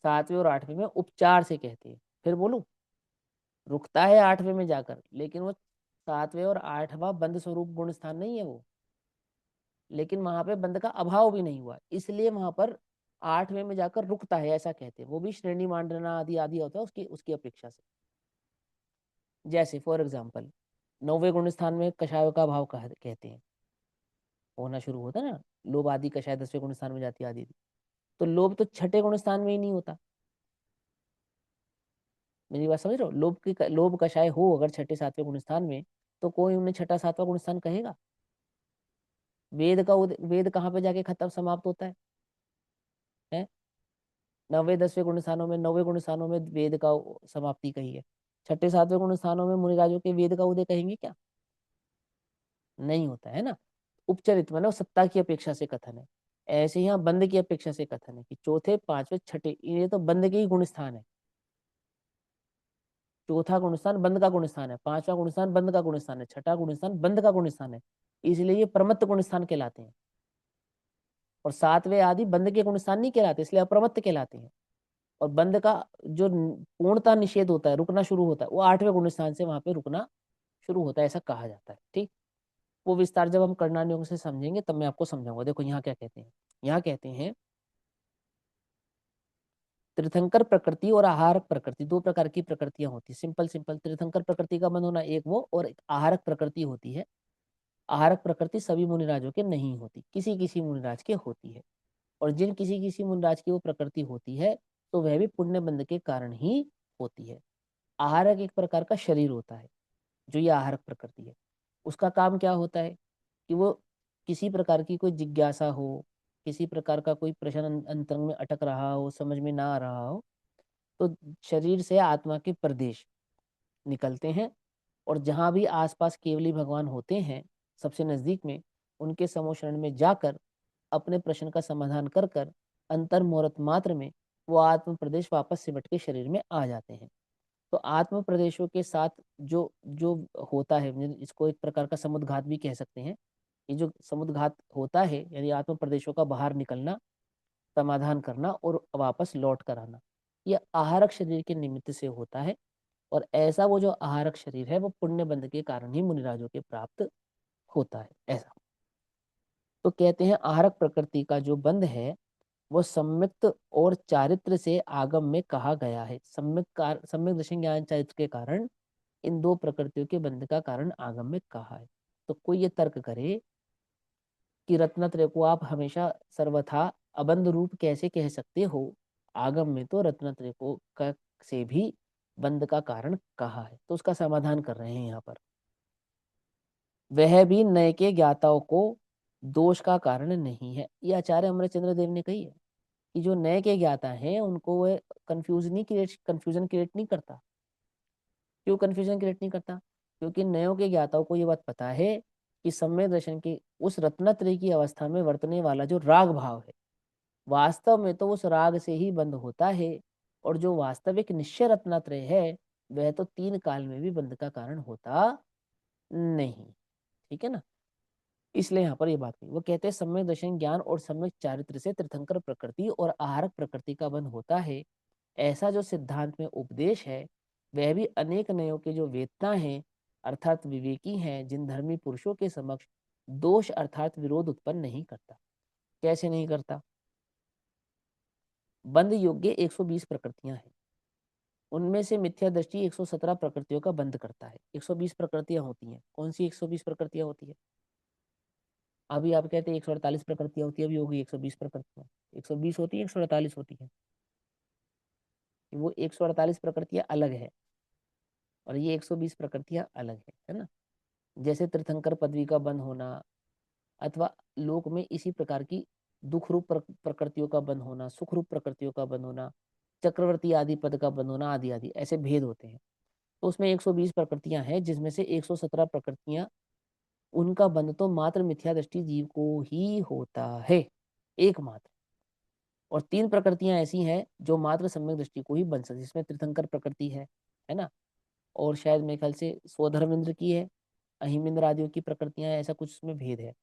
7वें और 8वें में उपचार से कहते हैं। फिर बोलूं, रुकता है 8वें में जाकर, लेकिन वो 7वें और 8वां बंद स्वरूप गुण स्थान नहीं है वो। लेकिन वहां पे बंद का अभाव भी नहीं हुआ, इसलिए वहां पर 8वें में जाकर रुकता है, ऐसा कहते हैं। वो भी श्रेणी मांडना आदि आदि होता है उसकी उसकी अपेक्षा से। जैसे फॉर एग्जाम्पल 9वें गुण स्थान में कषायों का भाव कहते हैं, होना शुरू होता है ना। लोभ आदि कषाय 10वें गुण स्थान में जाती है आदि। तो लोभ तो छठे गुण स्थान में ही नहीं होता। मेरी बात समझ रहे हो? लोभ कषाय हो अगर छठे 7वें गुण स्थान में, तो कोई उन्हें छठा 7वां गुण स्थान कहेगा? वेद कहाँ पे जाके खत्म समाप्त होता है? 9वें 10वें गुण स्थानों में, 9वें गुण स्थानों में वेद का समाप्ति कही है। 6ठे 7वें गुण स्थानों में मुनिराजों के वेद का उदय कहेंगे क्या? नहीं होता है ना। उपचरित मतलब सत्ता की अपेक्षा से कथन है। ऐसे यहाँ बंद की अपेक्षा से कथन है कि चौथे 5वें 6ठे, ये तो बंद के ही गुण स्थान है। चौथा गुणस्थान बंद का गुणस्थान है, 5वां गुणस्थान बंद का गुणस्थान है, 6ठा गुणस्थान बंद का गुणस्थान है, इसलिए ये प्रमत्त गुणस्थान कहलाते हैं। और 7वें आदि बंद के गुणस्थान नहीं कहलाते, इसलिए अप्रमत्त कहलाते हैं। और बंद का जो पूर्णता निषेध होता है, रुकना शुरू होता है, वो 8वें गुणस्थान से वहां पे रुकना शुरू होता है, ऐसा कहा जाता है। ठीक, वो विस्तार जब हम करणान योग से समझेंगे तब मैं आपको समझाऊंगा। देखो यहाँ क्या कहते हैं, यहाँ कहते हैं तीर्थंकर प्रकृति और आहारक प्रकृति, दो प्रकार की प्रकृतियां होती है। सिंपल सिंपल, तीर्थंकर प्रकृति का बंध होना एक वो, और एक आहारक प्रकृति होती है। आहारक प्रकृति सभी मुनिराजों के नहीं होती, किसी किसी मुनिराज के होती है। और जिन किसी किसी मुनिराज की वो प्रकृति होती है, तो वह भी पुण्य बंध के कारण ही होती है। आहारक एक प्रकार का शरीर होता है, जो ये आहारक प्रकृति है। उसका काम क्या होता है कि वो किसी प्रकार की कोई जिज्ञासा हो, किसी प्रकार का कोई प्रश्न अंतरंग में अटक रहा हो, समझ में ना आ रहा हो, तो शरीर से आत्मा के प्रदेश निकलते हैं, और जहां भी आसपास केवली भगवान होते हैं सबसे नजदीक में, उनके समूह शरण में जाकर अपने प्रश्न का समाधान कर कर अंतर मुहूर्त मात्र में वो आत्म प्रदेश वापस सिमट के शरीर में आ जाते हैं। तो आत्म प्रदेशों के साथ जो जो होता है, इसको एक प्रकार का समुद्घात भी कह सकते हैं। ये जो समुद्घात होता है, यानी आत्म प्रदेशों का बाहर निकलना, समाधान करना और वापस लौट कर आना, ये आहारक शरीर के निमित्त से होता है। और ऐसा वो जो आहारक शरीर है, वो पुण्य बंध के कारण ही मुनिराजों के प्राप्त होता है, ऐसा। तो कहते हैं आहारक प्रकृति का जो बंध है, वो सम्यक्त और चारित्र से आगम में कहा गया है। सम्यक दर्शन ज्ञान चारित्र के कारण इन दो प्रकृतियों के बंध का कारण आगम में कहा है। तो कोई ये तर्क करे कि रत्नत्रय को आप हमेशा सर्वथा अबंध रूप कैसे कह सकते हो, आगम में तो रत्नत्रय को से भी बंध का कारण कहा है। तो उसका समाधान कर रहे हैं यहाँ पर। वह भी नए के ज्ञाताओं को दोष का कारण नहीं है, ये आचार्य अमरचंद्र देव ने कही है कि जो नए के ज्ञाता हैं उनको वह कंफ्यूजन क्रिएट नहीं करता। क्यों कंफ्यूजन क्रिएट नहीं करता? क्योंकि नयों के ज्ञाताओं को ये बात पता है कि सम्यक दर्शन की उस रत्नत्रय की अवस्था में वर्तने वाला जो राग भाव है, वास्तव में तो उस राग से ही बंद होता है। और जो वास्तविक निश्चय रत्नत्रय है, वह तो तीन काल में भी बंध का कारण होता नहीं। ठीक है ना। इसलिए यहाँ पर ये बात नहीं, वो कहते हैं सम्यक दर्शन ज्ञान और सम्यक चारित्र से तीर्थंकर प्रकृति और आहारक प्रकृति का बंध होता है। ऐसा जो सिद्धांत में उपदेश है, वह भी अनेक नयों के जो वेदता हैं अर्थात विवेकी हैं, जिन धर्मी पुरुषों के समक्ष दोष अर्थात विरोध उत्पन्न नहीं करता। कैसे नहीं करता? बंध योग्य 120 प्रकृतियां हैं, उनमें से मिथ्या दृष्टि 117 प्रकृतियों का बंध करता है। 120 प्रकृतियां होती हैं। कौन सी 120 प्रकृतियां होती है? अभी आप कहते हैं 148 प्रकृतियां होती है, अभी होगी 120 प्रकृतियां। 120 होती है, 148 होती है? वो 148 प्रकृतियां अलग है और ये 120 प्रकृतियां अलग है ना। जैसे तीर्थंकर पदवी का बंद होना, अथवा लोक में इसी प्रकार की दुख रूप प्रकृतियों का बंद होना, सुख रूप प्रकृतियों का बंद होना, चक्रवर्ती आदि पद का बंद होना, आदि आदि ऐसे भेद होते हैं। तो उसमें 120 प्रकृतियां हैं, जिसमें से 117 प्रकृतियां, उनका बंध तो मात्र मिथ्या दृष्टि जीव को ही होता है, एकमात्र। और तीन प्रकृतियां ऐसी हैं जो मात्र सम्यक दृष्टि को ही बन सकती, जिसमें तीर्थंकर प्रकृति है ना। और शायद मेरे ख्याल से स्वधर्मेंद्र की है, अहिमेंद्र आदियों की प्रकृतियां हैं, ऐसा कुछ उसमें भेद है।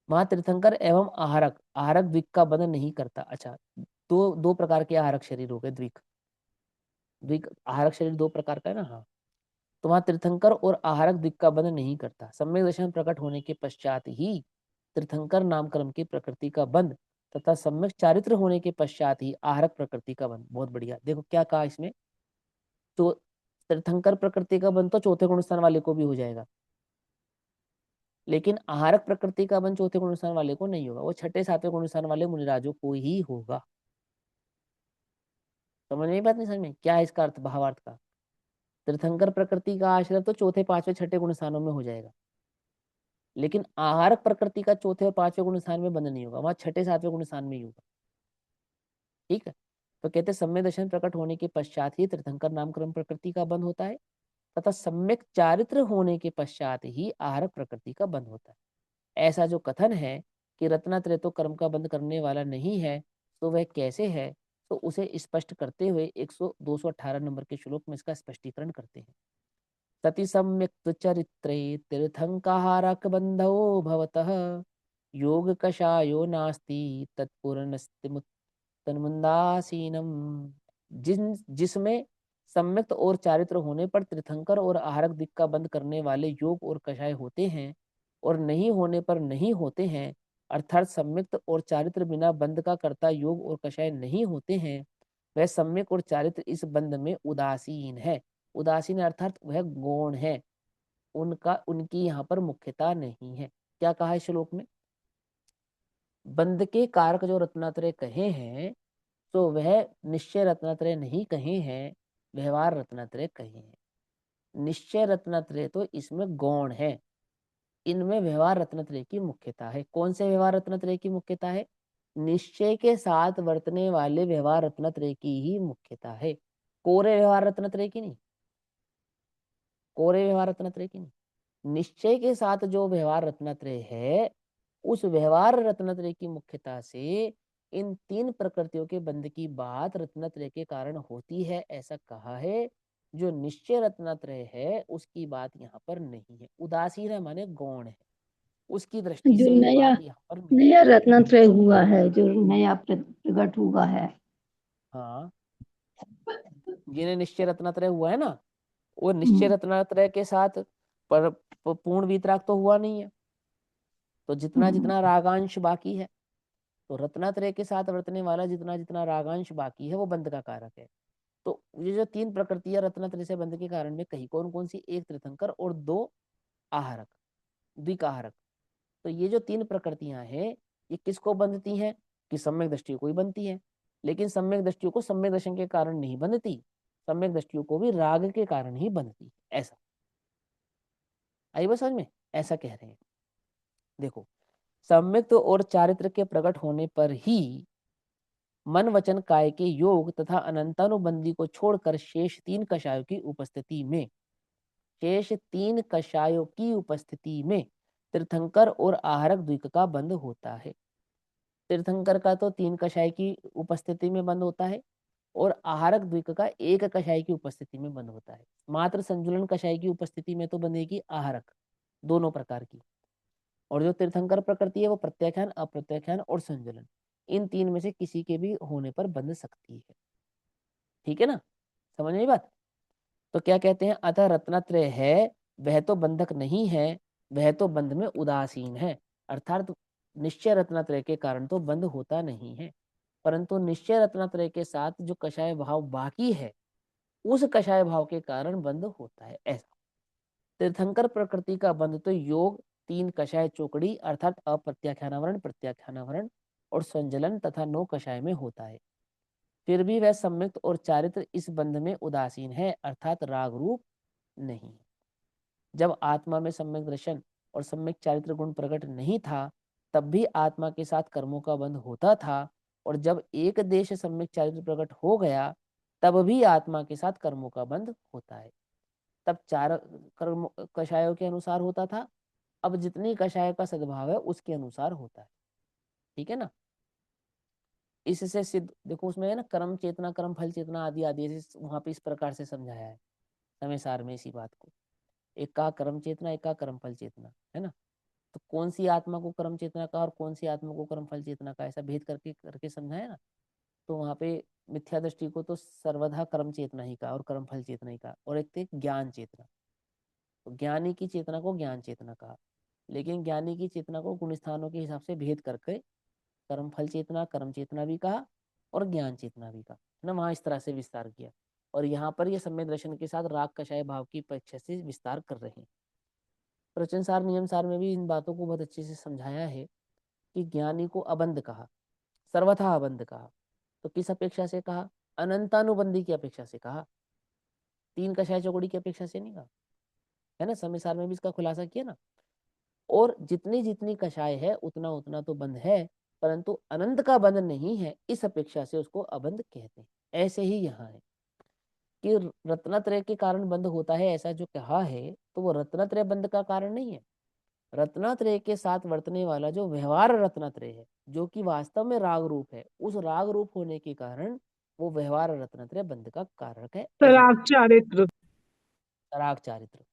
वहां तीर्थंकर एवं आहारक, आहारक द्विक का बंधन नहीं करता। अच्छा, दो दो प्रकार के आहारक शरीर हो गए। द्विक द्विक आहारक शरीर दो प्रकार का है ना। हाँ, तो वहां तीर्थंकर और आहारक द्विक का बंधन नहीं करता। सम्यक दर्शन प्रकट होने के पश्चात ही तीर्थंकर नामकर्म की प्रकृति का बंध तथा सम्यक चारित्र होने के पश्चात ही आहारक प्रकृति का बंध। बहुत बढ़िया, देखो क्या कहा इसमें। तो तीर्थंकर प्रकृति का बंध तो चौथे गुण स्थान वाले को भी हो जाएगा, लेकिन आहारक प्रकृति का बंध चौथे गुण स्थान वाले को नहीं होगा, वो छठे सातवें गुण स्थान वाले मुनिराजों को ही होगा। समझ में बात नहीं? समझ में क्या है इसका अर्थ, भावार्थ का? तीर्थंकर प्रकृति का आश्रय तो चौथे पांचवें छठे गुण स्थानों में हो जाएगा, लेकिन आहारक प्रकृति का चौथे और पांचवें गुण स्थान में बंध नहीं होगा, वहां छठे सातवें गुण स्थान में ही होगा। ठीक है। तो कहते सम्यक दर्शन प्रकट होने के पश्चात ही तीर्थंकर नामकरण प्रकृति का बंध होता है, तथा सम्यक चारित्र होने के पश्चात ही आहारक प्रकृति का बंध होता है। ऐसा जो कथन है कि रत्नात्रय तो कर्म का बंध करने वाला नहीं है, तो वह कैसे है, तो उसे स्पष्ट करते हुए 218 नंबर के श्लोक में इसका स्पष्टीकरण करते हैं। सति सम्यक् चरित्रे तीर्थंकाहारक बंधो भवतः योग कषायो नास्ति तत्पूर्णस्ति तन्मुंदासीनम। जिसमें सम्यक्त और चारित्र होने पर तीर्थंकर और आहारक दिक का बंध करने वाले योग और कषाय होते हैं, और नहीं होने पर नहीं होते हैं, अर्थात सम्यक्त और चारित्र बिना बंध का कर्ता योग और कषाय नहीं होते हैं, वह सम्यक और चारित्र इस बंध में उदासीन है। उदासीन अर्थात वह गौण है, उनका उनकी यहाँ पर मुख्यता नहीं है। क्या कहा है श्लोक में? बंध के कारक जो रत्नात्रय कहे हैं, तो वह निश्चय रत्नात्रय नहीं कहे हैं, व्यवहार रत्नात्रय कहे हैं। निश्चय रत्नात्रय तो इसमें गौण है, इनमें व्यवहार रत्नात्रय की मुख्यता है। कौन से व्यवहार रत्नात्रय की मुख्यता है? निश्चय के साथ वर्तने वाले व्यवहार रत्नात्रय की ही मुख्यता है, कोरे व्यवहार रत्नात्रय की नहीं। कोरे व्यवहार रत्नात्रय की नहीं, निश्चय के साथ जो व्यवहार रत्नात्रय है, उस व्यवहार रत्नत्रय की मुख्यता से इन तीन प्रकृतियों के बंध की बात रत्नत्रय के कारण होती है, ऐसा कहा है। जो निश्चय रत्नत्रय है उसकी बात यहाँ पर नहीं है, उदासीन है माने गौण है, उसकी दृष्टि जो से ये नया बात यहाँ पर नहीं। नया रत्नत्रय हुआ है, जो नया प्रकट हुआ है। हाँ, जिन्हें निश्चय रत्नत्रय हुआ है ना, वो निश्चय हम्म, रत्नत्रय के साथ पर पूर्ण वीतराग तो हुआ नहीं है, तो जितना हम्म, जितना रागांश बाकी है, तो रत्नात्रय के साथ वर्तने वाला जितना जितना रागांश बाकी है वो बंध का कारक है। तो ये जो तीन प्रकृतियां रत्नात्रय से बंध के कारण में कही, कौन कौन सी? एक तीर्थंकर और दो आहारक, द्विकाहारक। तो ये जो तीन प्रकृतियां हैं, ये किसको बंधती हैं? कि सम्यक दृष्टियों को ही बनती है, लेकिन सम्यक दृष्टियों को सम्यक दर्शन के कारण नहीं बंधती, सम्यक दृष्टियों को भी राग के कारण ही बंधती। ऐसा आई बस समझ में? ऐसा कह रहे हैं। देखो, सम्यक और चारित्र के प्रकट होने पर ही मन वचन काय के योग तथा अनंतानुबंधी को छोड़कर शेष तीन कषायों की उपस्थिति में तीर्थंकर और आहारक द्विक का बंध होता है। तीर्थंकर का तो तीन कषाय की उपस्थिति में बंद होता है, और आहारक द्विक का एक कषाय की उपस्थिति में बंद होता है। मात्र संजुलन कषाय की उपस्थिति में तो बंधेगी आहारक, दोनों प्रकार की। और जो तीर्थंकर प्रकृति है वो प्रत्याख्यान, अप्रत्याख्यान और संजुलन, इन तीन में से किसी के भी होने पर बंध सकती है। ठीक है ना, समझ में बात? तो क्या कहते हैं? अतः रत्नत्रय है वह तो बंधक नहीं है, वह तो बंध में उदासीन है। अर्थात निश्चय रत्नत्रय के कारण तो बंध होता नहीं है, परंतु निश्चय रत्नत्रय के साथ जो कषाय भाव बाकी है, उस कषाय भाव के कारण बंध होता है। ऐसा तीर्थंकर प्रकृति का बंध तो योग, तीन कषाय चौकड़ी अर्थात अप्रत्याख्यानावरण, प्रत्याख्यानावरण और संजलन तथा नौ कषाय में होता है। फिर भी वह सम्यक्त और चारित्र इस बंध में उदासीन है, अर्थात राग रूप नहीं। जब आत्मा में सम्यक दर्शन और सम्यक चारित्र गुण प्रकट नहीं था, तब भी आत्मा के साथ कर्मों का बंध होता था, और जब एक देश सम्यक चारित्र प्रकट हो गया, तब भी आत्मा के साथ कर्मों का बंध होता है। तब चार कर्म कषायों के अनुसार होता था, अब जितनी कषाय का सद्भाव है उसके अनुसार होता है। ठीक है ना? इससे सिद्ध देखो, उसमें है ना कर्म चेतना, कर्म फल चेतना आदि आदि, वहां पे इस प्रकार से समझाया है समय सार में इसी बात को। एक का कर्म चेतना, एक का कर्म फल चेतना, है ना? तो कौन सी आत्मा को कर्म चेतना का और कौन सी आत्मा को कर्म फल चेतना का, ऐसा भेद करके करके समझाया ना। तो वहां पे मिथ्या दृष्टि को तो सर्वधा कर्म चेतना ही का और कर्म फल चेतना ही का, और एक थे ज्ञान चेतना। तो ज्ञानी की चेतना को ज्ञान चेतना कहा, लेकिन ज्ञानी की चेतना को गुण स्थानों के हिसाब से भेद करके कर्म फल चेतना, कर्म चेतना भी कहा और ज्ञान चेतना भी कहा, है ना? वहां इस तरह से विस्तार किया, और यहाँ पर ये सम्यक दर्शन के साथ राग कषाय भाव की अपेक्षा से विस्तार कर रहे हैं। प्रवचन सार नियम सार में भी इन बातों को बहुत अच्छे से समझाया है कि ज्ञानी को अबंध कहा, सर्वथा अबंध कहा। तो किस अपेक्षा से कहा? अनंतानुबंधी की अपेक्षा से कहा, तीन कषाय चौकड़ी की अपेक्षा से नहीं कहा, है ना? समय सार में भी इसका खुलासा किया ना। और जितनी जितनी कषाय है उतना उतना तो बंध है, परंतु अनंत का बंध नहीं है, इस अपेक्षा से उसको अबंध कहते हैं। ऐसे ही यहाँ है कि रत्नत्रय के कारण बंध होता है, ऐसा जो कहा है तो वो रत्नत्रय बंध का कारण नहीं है। रत्नत्रय के साथ वर्तने वाला जो व्यवहार रत्नत्रय है, जो कि वास्तव में राग रूप है, उस राग रूप होने के कारण वो व्यवहार रत्नत्रय बंध का कारक है। सराग चारित्र। सराग चारित्र,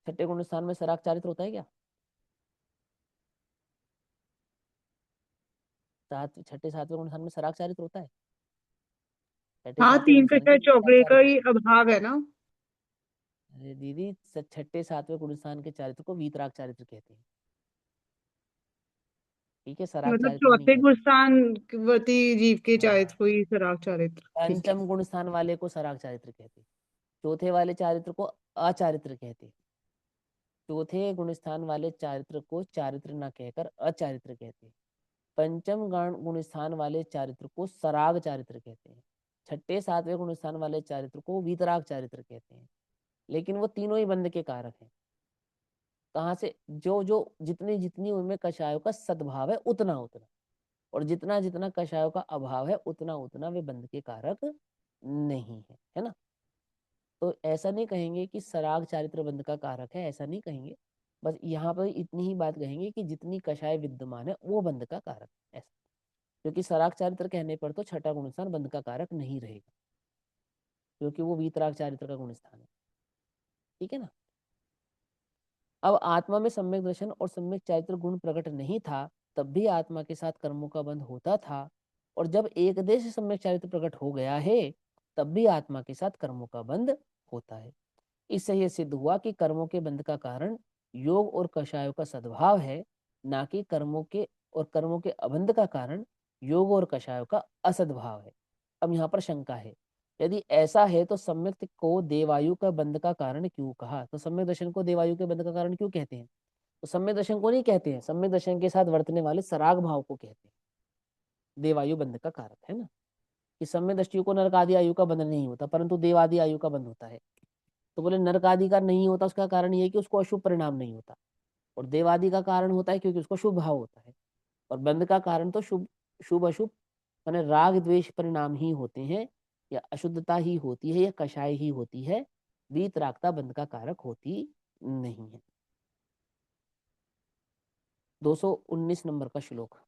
छठे गुण स्थान में सराग चारित्र होता है क्या? छठे सातवें गुण स्थान में सराग चारित्र होता है? छठे हाँ, सातवें गुण 3 का स्थान के शायद सराग चौकड़े का चारित्र। ही अभाव है ना। अरे दीदी, छठे सातवें गुण स्थान के चारित्र को वीतराग चारित्र कहते हैं, ठीक है, सराग मतलब चारित्र नहीं चौथे कहते। गुणस्थान वर्ती जीव के हाँ, चारित्र को ही सराग चारित्र, ठीक है। पंचम गुण स्थान वाले को सराग चारित्र कहते हैं, चौथे वाले चारित्र को अचारित्र कहते हैं। चौथे गुण स्थान वाले चारित्र को चारित्र न कहकर अचारित्र कहते हैं। पंचम गुण स्थान वाले चारित्र को सराग चारित्र कहते हैं। छठे सातवें गुण स्थान वाले चारित्र को वीतराग चारित्र कहते हैं। लेकिन वो तीनों ही बंध के कारक हैं। कहाँ से? जो जो जितनी जितनी उनमें कषायों का सद्भाव है उतना उतना, और जितना जितना कषायों का अभाव है उतना उतना वे बंध के कारक नहीं है ना। तो ऐसा नहीं कहेंगे कि सराग चारित्र बंध का कारक है, ऐसा नहीं कहेंगे। बस यहाँ पर इतनी ही बात कहेंगे कि जितनी कषाय विद्यमान है वो बंध का कारक है, ऐसा। क्योंकि सराग चारित्र कहने पर तो छठा गुण स्थान बंध का कारक नहीं रहेगा, क्योंकि वो वीतराग चारित्र का गुण स्थान है, ठीक है ना। अब आत्मा में सम्यक दर्शन और सम्यक चारित्र गुण प्रकट नहीं था, तब भी आत्मा के साथ कर्मों का बंध होता था, और जब एक देश सम्यक चारित्र प्रकट हो गया है तब भी आत्मा के साथ कर्मों का बंध होता है। इससे यह सिद्ध हुआ कि कर्मों के बंध का कारण योग और कषायों का सद्भाव है, ना कि कर्मों के अबंध का कारण योग और कषायों का असद्भाव है। अब यहाँ पर शंका है, यदि ऐसा है तो सम्यक को देवायु का बंध का कारण क्यों कहा? तो सम्यक दर्शन को देवायु के बंध का कारण क्यों कहते हैं? तो सम्यक दर्शन को नहीं कहते हैं, सम्यक दर्शन के साथ वर्तने वाले सराग भाव को कहते हैं देवायु बंध का कारक, है ना। कि सम्यक दृष्टियों को नरक आदि आयु का बंध नहीं होता, परंतु देवादि आयु का बंध होता है। तो बोले नरक आदि का नहीं होता, उसका कारण ये है कि उसको अशुभ परिणाम नहीं होता, और देवादि का कारण होता है क्योंकि उसको शुभ भाव होता है। और बंध का कारण तो शुभ शुभ अशुभ माने राग द्वेष परिणाम ही होते हैं, या अशुद्धता ही होती है, या कषाय ही होती है। वीतरागता बंध का कारक होती नहीं है। 219 नंबर का श्लोक।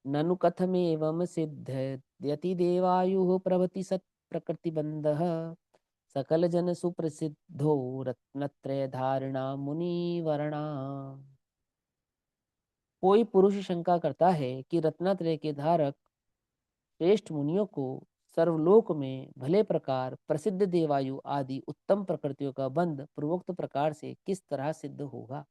ननु कथमेवं सिद्ध्यति देवायुः प्रभृति सत् प्रकृति बंधः सकल जन सुप्रसिद्धो रत्नत्रय धारणा मुनिवरणा। कोई पुरुष शंका करता है कि रत्नत्रय के धारक श्रेष्ठ मुनियों को सर्वलोक में भले प्रकार प्रसिद्ध देवायु आदि उत्तम प्रकृतियों का बंध पूर्वोक्त प्रकार से किस तरह सिद्ध होगा।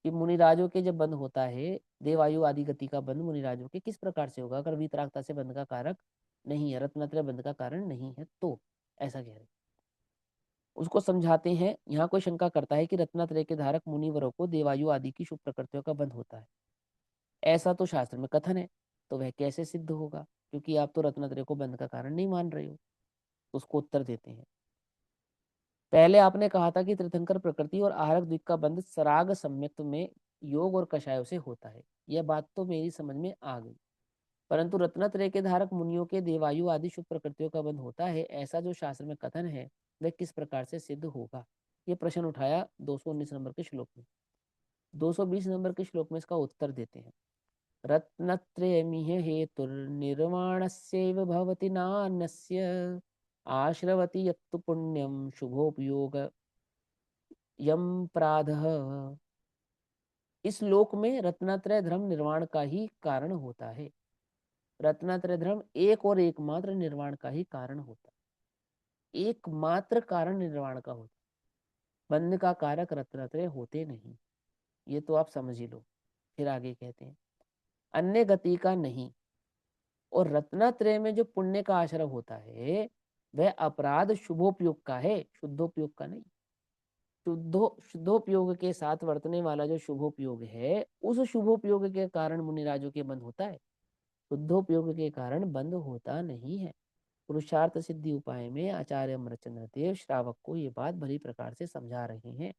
कि मुनिराजों के जब बंध होता है, देवायु आदि गति का बंध मुनिराजों के किस प्रकार से होगा, अगर वीतरागता से बंध का कारक नहीं है, रत्नत्रय बंध का कारण नहीं है, तो ऐसा कह रहे। उसको समझाते हैं। यहाँ कोई शंका करता है कि रत्नत्रय के धारक मुनिवरों को देवायु आदि की शुभ प्रकृतियों का बंध होता है, ऐसा तो शास्त्र में कथन है, तो वह कैसे सिद्ध होगा, क्योंकि आप तो रत्नत्रय को बंध का कारण नहीं मान रहे हो। उसको उत्तर देते हैं। पहले आपने कहा था कि तीर्थंकर प्रकृति और आहारक द्विक का बंध सराग सम्यक्त्व में योग और कषायों से होता है। यह बात तो मेरी समझ में आ गई, परंतु रत्नत्रय के धारक मुनियों के देवायु आदि शुभ प्रकृतियों का बंध होता है, ऐसा जो शास्त्र में कथन है वह किस प्रकार से सिद्ध होगा। ये प्रश्न उठाया 219 नंबर के श्लोक में। 220 नंबर के श्लोक में इसका उत्तर देते हैं। रत्नत्रयमिह हेतुर्निर्वाणस्यैव भवति नान्यस्य आश्रवति यत्तु पुण्यम शुभोपयोग यम प्राधः। इस लोक में रत्नत्रय धर्म निर्वाण का ही कारण होता है। रत्नत्रय धर्म एक और एकमात्र निर्वाण का ही कारण होता है, एकमात्र कारण निर्वाण का होता है। बंध का कारक रत्नत्रय होते नहीं, ये तो आप समझ ही लो। फिर आगे कहते हैं अन्य गति का नहीं, और रत्नत्रय में जो पुण्य का आश्रय होता है वह अपराध शुभोपयोग का है, शुद्धोपयोग का नहीं। शुद्धोपयोग के साथ वर्तने वाला जो शुभोपयोग है, उस शुभोपयोग के कारण मुनिराजों के बंध होता है, शुद्धोपयोग के कारण बंध होता नहीं है। पुरुषार्थ सिद्धि उपाय में आचार्य अमरचंद्र देव श्रावक को ये बात भली प्रकार से समझा रहे हैं।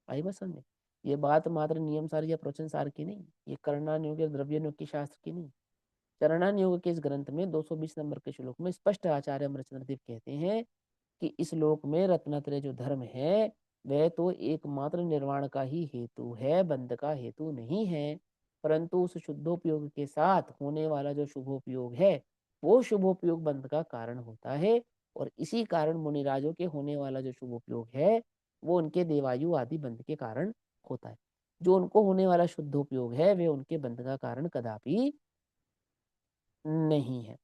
आई बात समझ में? ये बात मात्र नियम सार या प्रवचन सार की नहीं, ये करणानुयोग या द्रव्यानुयोग की शास्त्र की नहीं। चरणानुयोग के इस ग्रंथ में 220 नंबर के श्लोक में स्पष्ट आचार्य अमरचंद्र देव कहते हैं कि इस लोक में रत्नत्रय जो धर्म है वह तो एकमात्र निर्वाण का ही हेतु है, बंध का हेतु नहीं है। परंतु उस शुद्धोपयोग के साथ होने वाला जो शुभोपयोग है वो शुभोपयोग बंध का कारण होता है, और इसी कारण मुनिराजों के होने वाला जो शुभोपयोग है वो उनके देवायु आदि बंध के कारण होता है। जो उनको होने वाला शुद्धोपयोग है वे उनके बंध का कारण कदापि नहीं है।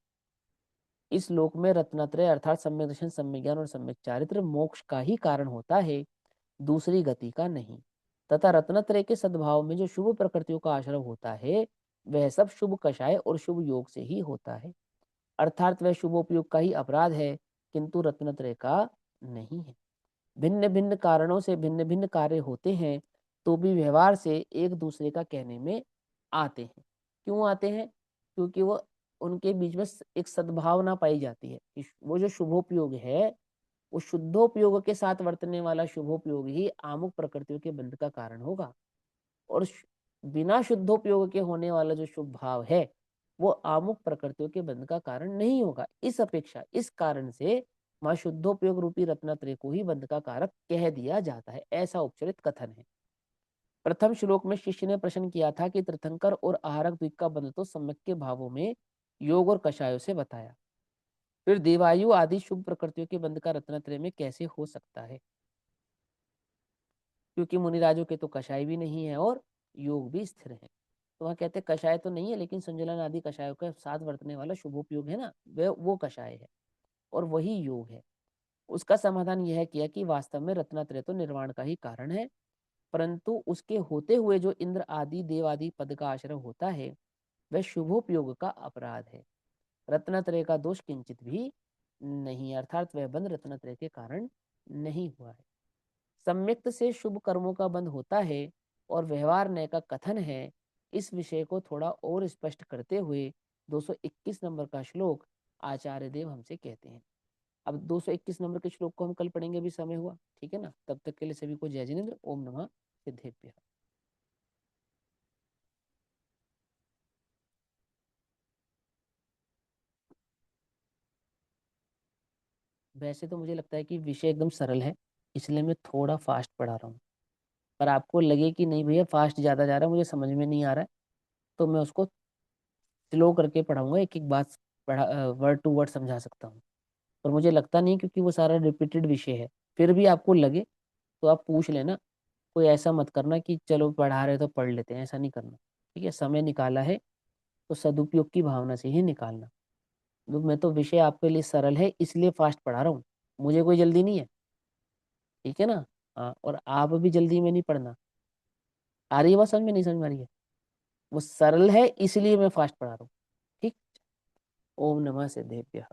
इस लोक में रत्नत्रय अर्थात सम्यक दर्शन, सम्यक ज्ञान और सम्यक चारित्र मोक्ष का ही कारण होता है, दूसरी गति का नहीं। तथा रत्नत्रय के सद्भाव में जो शुभ प्रकृतियों का आश्रय होता है वह सब शुभ कषाय और शुभ योग से ही होता है, अर्थात वह शुभोपयोग का ही अपराध है किंतु रत्नत्रय का नहीं है। भिन्न भिन्न कारणों से भिन्न भिन्न कार्य होते हैं तो भी व्यवहार से एक दूसरे का कहने में आते हैं। क्यों आते हैं? क्योंकि वो उनके बीच में एक सद्भावना पाई जाती है कि वो जो शुभोपयोग है वो शुद्धोपयोग के साथ वर्तने वाला शुभोपयोग ही आमुक प्रकृतियों के बंध का कारण होगा, और बिना शुद्धोपयोग के होने वाला जो शुभ भाव है वो आमुक प्रकृतियों के बंध का कारण नहीं होगा। इस अपेक्षा इस कारण से मां शुद्धोपयोग रूपी रत्नत्रय को ही बंध का कारक कह दिया जाता है, ऐसा उपचरित कथन है। प्रथम श्लोक में शिष्य ने प्रश्न किया था कि तीर्थंकर और आहारक द्वीप का बंध तो सम्यक के भावों में योग और कषायों से बताया, फिर देवायु आदि शुभ प्रकृतियों के बंध का रत्नत्रय में कैसे हो सकता है? क्योंकि मुनिराजों के तो कषाय भी नहीं है और योग भी स्थिर है। तो वहाँ कहते कषाय तो नहीं है लेकिन संजलन आदि कषायों के साथ वर्तने वाला शुभोपयोग है ना, वो कषाय है और वही योग है। उसका समाधान यह किया कि वास्तव में रत्नत्रय तो निर्वाण का ही कारण है, परंतु उसके होते हुए जो इंद्र आदि देव आदि पद का आश्रय होता है वह शुभोपयोग का अपराध है। रत्नत्रय का दोष किंचित भी नहीं, अर्थात वह बंध रत्नत्रय के कारण नहीं हुआ है। सम्यक्त से शुभ कर्मों का बंध होता है और व्यवहार न्याय का कथन है। इस विषय को थोड़ा और स्पष्ट करते हुए 221 नंबर का श्लोक आचार्य देव हमसे कहते हैं। अब 221 नंबर के श्लोक को हम कल पढ़ेंगे, अभी समय हुआ, ठीक है ना। तब तक के लिए सभी को जय जिनेन्द्र। ओम नमः सिद्धेभ्यः। वैसे तो मुझे लगता है कि विषय एकदम सरल है, इसलिए मैं थोड़ा फास्ट पढ़ा रहा हूँ, पर आपको लगे कि नहीं भैया फास्ट ज़्यादा जा रहा है, मुझे समझ में नहीं आ रहा है, तो मैं उसको स्लो करके पढ़ाऊंगा, एक एक बात पढ़ा वर्ड टू वर्ड समझा सकता हूँ। पर मुझे लगता नहीं, क्योंकि वो सारा रिपीटेड विषय है। फिर भी आपको लगे तो आप पूछ लेना, कोई ऐसा मत करना कि चलो पढ़ा रहे तो पढ़ लेते हैं, ऐसा नहीं करना, ठीक है। समय निकाला है तो सदुपयोग की भावना से ही निकालना। तो मैं तो विषय आपके लिए सरल है इसलिए फास्ट पढ़ा रहा हूँ, मुझे कोई जल्दी नहीं है, ठीक है ना। हाँ, और आप भी जल्दी में नहीं पढ़ना। आ रही है बात समझ में? नहीं समझ में आ रही है? वो सरल है इसलिए मैं फास्ट पढ़ा रहा हूँ, ठीक। ओम नमः सिद्धेभ्यः।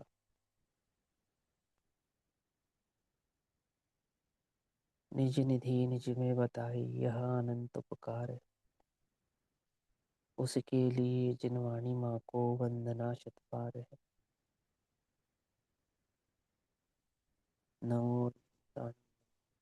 निज निधि निज में बताई यह अनंत उपकार है, उसके लिए जिनवाणी माँ को वंदना शत बार है। नमो